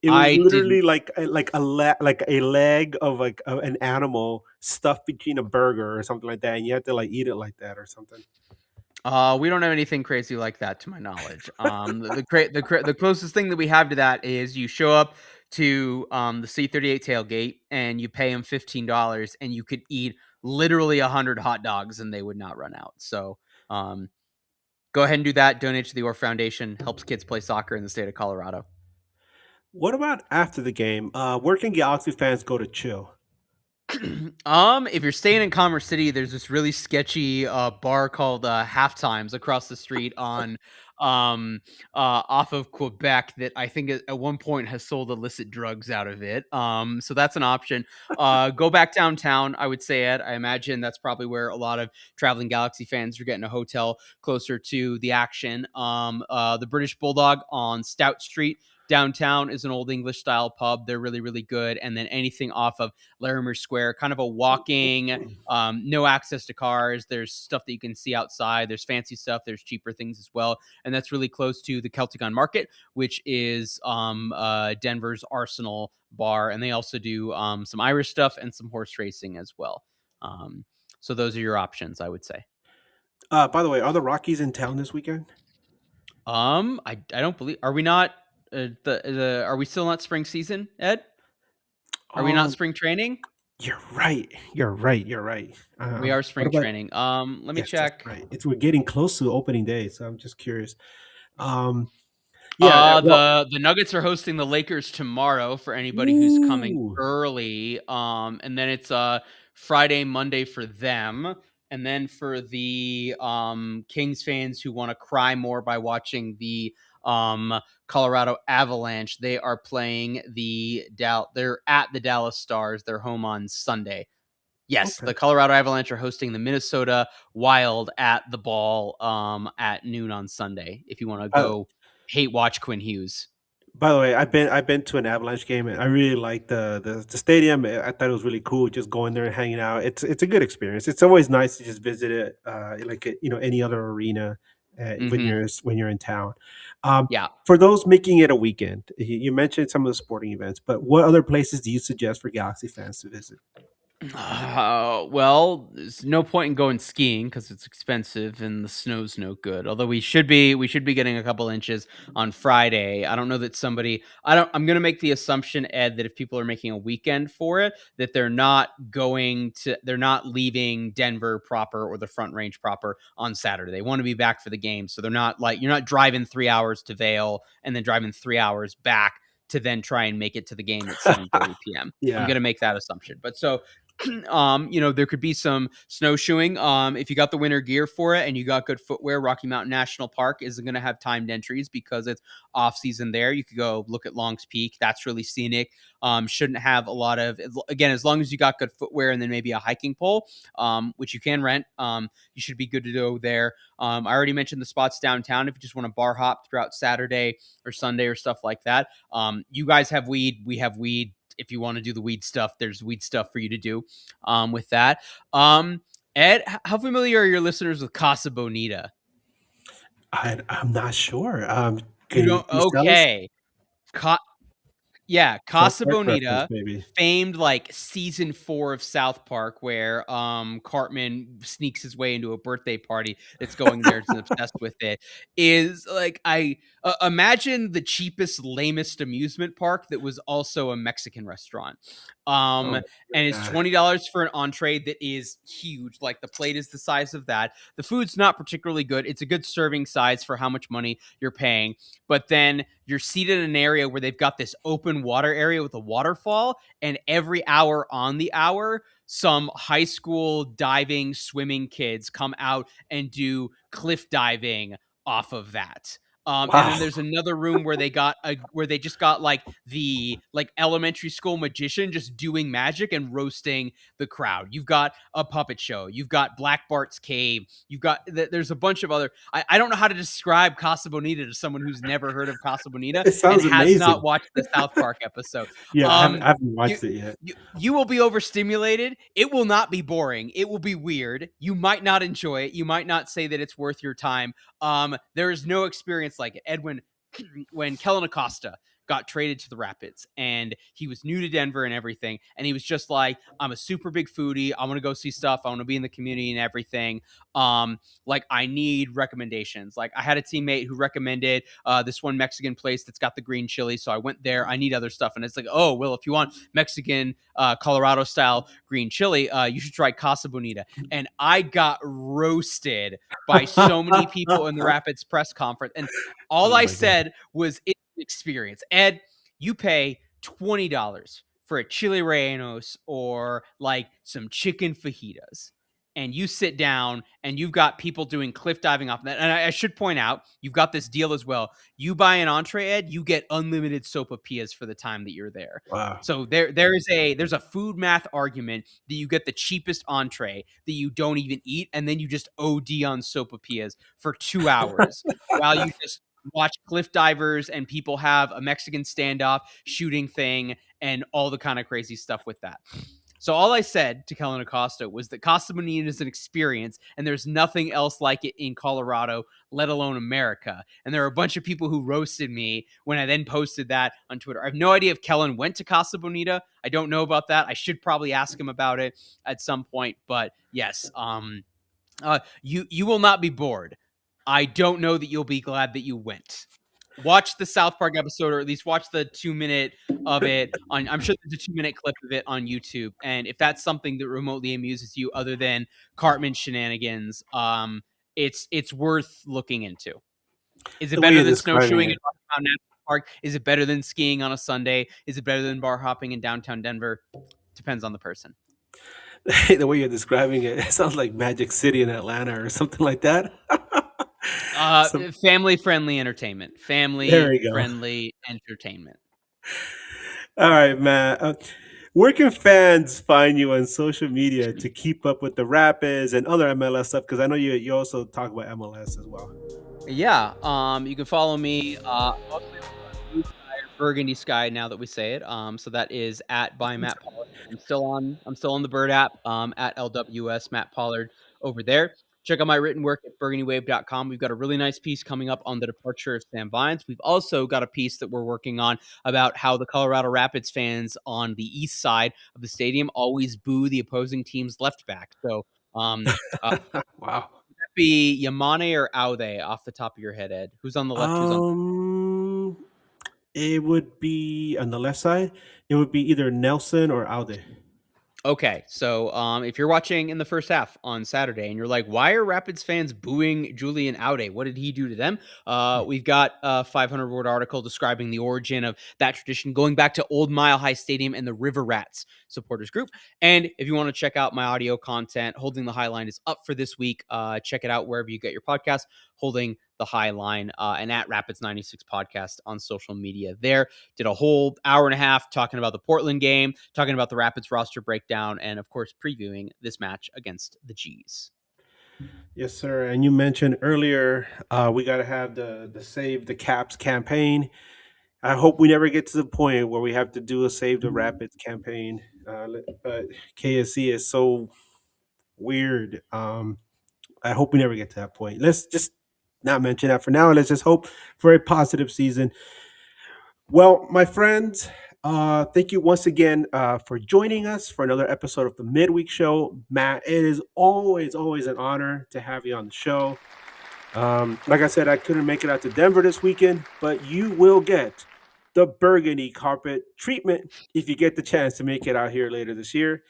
B: It was
C: I didn't.
B: literally like a leg of an animal stuffed between a burger or something like that, and you have to like eat it like that or something.
C: We don't have anything crazy like that, to my knowledge. The closest thing that we have to that is you show up to the C38 tailgate and you pay them $15, and you could eat literally 100 hot dogs and they would not run out. So go ahead and do that. Donate to the Orr Foundation. Helps kids play soccer in the state of Colorado.
B: What about after the game? Where can Galaxy fans go to chill?
C: If you're staying in Commerce City, there's this really sketchy bar called Halftimes across the street on off of Quebec that I think at one point has sold illicit drugs out of it. So that's an option. Go back downtown, I would say, Ed. I imagine that's probably where a lot of traveling Galaxy fans are getting a hotel closer to the action. The British Bulldog on Stout Street downtown is an old English style pub. They're really, really good. And then anything off of Larimer Square, kind of a walking, no access to cars. There's stuff that you can see outside. There's fancy stuff. There's cheaper things as well. And that's really close to the Celticon Market, which is Denver's Arsenal bar. And they also do some Irish stuff and some horse racing as well. So those are your options, I would say.
B: By the way, are the Rockies in town this weekend?
C: I don't believe. Are we not? Are we still not spring season, Ed? Are we not spring training?
B: You're right. You're right. You're right.
C: We are
B: What
C: spring
B: about?
C: training. Let me
B: Yes, that's
C: check.
B: right. We're getting close to opening day, so I'm just curious. Yeah. Well.
C: The Nuggets are hosting the Lakers tomorrow for anybody who's coming
B: Ooh.
C: early. And then it's Friday, Monday for them. And then for the Kings fans who want to cry more by watching the Colorado Avalanche, they are playing they're at the Dallas Stars. They're home on Sunday. Yes,
B: Okay.
C: the Colorado Avalanche are hosting the Minnesota Wild at the Ball at noon on Sunday. If you want to go hate watch Quinn Hughes.
B: By the way, I've been to an Avalanche game, and I really like the stadium. I thought it was really cool just going there and hanging out. It's a good experience. It's always nice to just visit it, any other arena when you're in town.
C: Yeah.
B: For those making it a weekend, you mentioned some of the sporting events, but what other places do you suggest for Galaxy fans to visit?
C: Well, there's no point in going skiing because it's expensive and the snow's no good. Although we should be getting a couple inches on Friday. I don't know that I'm gonna make the assumption, Ed, that if people are making a weekend for it, that they're not leaving Denver proper or the Front Range proper on Saturday. They want to be back for the game. So they're not you're not driving 3 hours to Vail and then driving 3 hours back to then try and make it to the game at 7:30 p.m.
B: Yeah.
C: I'm gonna make that assumption. But so there could be some snowshoeing. If you got the winter gear for it and you got good footwear, Rocky Mountain National Park isn't going to have timed entries because it's off season there. You could go look at Long's Peak. That's really scenic. Shouldn't have a lot of, again, as long as you got good footwear and then maybe a hiking pole, which you can rent, you should be good to go there. I already mentioned the spots downtown. If you just want to bar hop throughout Saturday or Sunday or stuff like that. You guys have weed. We have weed. If you want to do the weed stuff, there's weed stuff for you to do with that. Ed, how familiar are your listeners with Casa Bonita?
B: I'm not sure.
C: You don't? Okay. Yeah, Casa
B: South Park reference,
C: Bonita,
B: maybe.
C: famed like season 4 of South Park, where Cartman sneaks his way into a birthday party that's going there and obsessed with it, is like I imagine the cheapest, lamest amusement park that was also a Mexican restaurant. And it's $20 for an entree that is huge. Like the plate is the size of that. The food's not particularly good. It's a good serving size for how much money you're paying. But then you're seated in an area where they've got this open water area with a waterfall, and every hour on the hour, some high school diving, swimming kids come out and do cliff diving off of that. And then
B: Wow.
C: there's another room where they just got like the like elementary school magician just doing magic and roasting the crowd. You've got a puppet show. You've got Black Bart's cave. You've got there's a bunch of other. I don't know how to describe Casa Bonita to someone who's never heard of Casa Bonita
B: It
C: and
B: sounds
C: has not
B: amazing.
C: watched the South Park episode.
B: Yeah,
C: Um,
B: I haven't
C: you
B: watched it yet.
C: you will be overstimulated. It will not be boring. It will be weird. You might not enjoy it. You might not say that it's worth your time. There is no experience like it. Edwin, when Kellen Acosta got traded to the Rapids and he was new to Denver and everything, and he was just like, I'm a super big foodie. I want to go see stuff. I want to be in the community and everything. Like I need recommendations. Like I had a teammate who recommended this one Mexican place that's got the green chili, so I went there. I need other stuff, and it's like, oh well, if you want Mexican Colorado style green chili, you should try Casa Bonita. And I got roasted by so many people in the Rapids press conference, and all
B: Oh
C: I
B: my god.
C: said was it's an experience. Ed, you pay $20 for a chili rellenos or like some chicken fajitas. And you sit down and you've got people doing cliff diving off that. And I should point out, you've got this deal as well. You buy an entree, Ed, you get unlimited sopapillas for the time that you're there.
B: Wow.
C: So there's a food math argument that you get the cheapest entree that you don't even eat, and then you just OD on sopapillas for 2 hours while you just watch cliff divers and people have a Mexican standoff shooting thing and all the kind of crazy stuff with that. So all I said to Kellen Acosta was that Casa Bonita is an experience, and there's nothing else like it in Colorado, let alone America. And there are a bunch of people who roasted me when I then posted that on Twitter. I have no idea if Kellen went to Casa Bonita. I don't know about that. I should probably ask him about it at some point. But yes, you will not be bored. I don't know that you'll be glad that you went. Watch the South Park episode, or at least watch the 2 minute of it on. I'm sure there's a 2 minute clip of it on YouTube. And if that's something that remotely amuses you, other than Cartman shenanigans, it's worth looking into. Is it
B: The way
C: better
B: you're
C: than
B: describing
C: snowshoeing in
B: it,
C: Rocky Mountain National Park? Is it better than skiing on a Sunday? Is it better than bar hopping in downtown Denver? Depends on the person.
B: the way you're describing it, it sounds like Magic City in Atlanta or something like that. Some,
C: Family friendly entertainment.
B: there
C: Family
B: we go.
C: friendly entertainment.
B: All right, man. Where can fans find you on social media to keep up with the Rapids and other MLS stuff? Because I know you also talk about MLS as well.
C: Yeah. You can follow me mostly on Blue Sky or Burgundy Sky now that we say it. So that is at by Matt Pollard. I'm still on the Bird app, at LWS Matt Pollard over there. Check out my written work at burgundywave.com. We've got a really nice piece coming up on the departure of Sam Vines. We've also got a piece that we're working on about how the Colorado Rapids fans on the east side of the stadium always boo the opposing team's left back. So um,
B: Wow.
C: be Yamane or Aude off the top of your head, Ed? Who's on the left? Who's on?
B: Um, it would be on the left side. It would be either Nelson or Alde.
C: Okay, so if you're watching in the first half on Saturday and you're like, why are Rapids fans booing Julian Aude? What did he do to them? We've got a 500-word article describing the origin of that tradition going back to Old Mile High Stadium and the River Rats supporters group. And if you want to check out my audio content, Holding the High Line is up for this week. Check it out wherever you get your podcast, Holding the High Line, and at Rapids 96 podcast on social media there. Did a whole hour and a half talking about the Portland game, talking about the Rapids roster breakdown, and of course, previewing this match against the G's.
B: Yes, sir. And you mentioned earlier we got to have the Save the Caps campaign. I hope we never get to the point where we have to do a Save the Rapids campaign. But KSC is so weird. I hope we never get to that point. Let's just not mention that for now. Let's just hope for a positive season. Well, my friends, thank you once again for joining us for another episode of the Midweek Show. Matt, it is always an honor to have you on the show. Like I said, I couldn't make it out to Denver this weekend, but you will get the burgundy carpet treatment if you get the chance to make it out here later this year.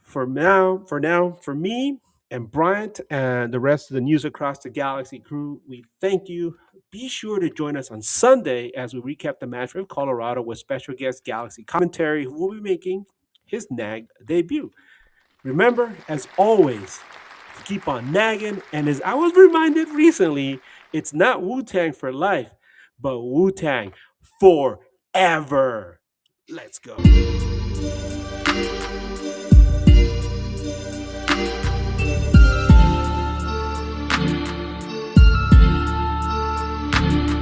B: For me and Bryant and the rest of the News Across the Galaxy crew, we thank you. Be sure to join us on Sunday as we recap the match with Colorado with special guest Galaxy commentary who will be making his NAG debut. Remember, as always, keep on nagging. And as I was reminded recently, it's not Wu-Tang for life, but Wu-Tang forever. Let's go.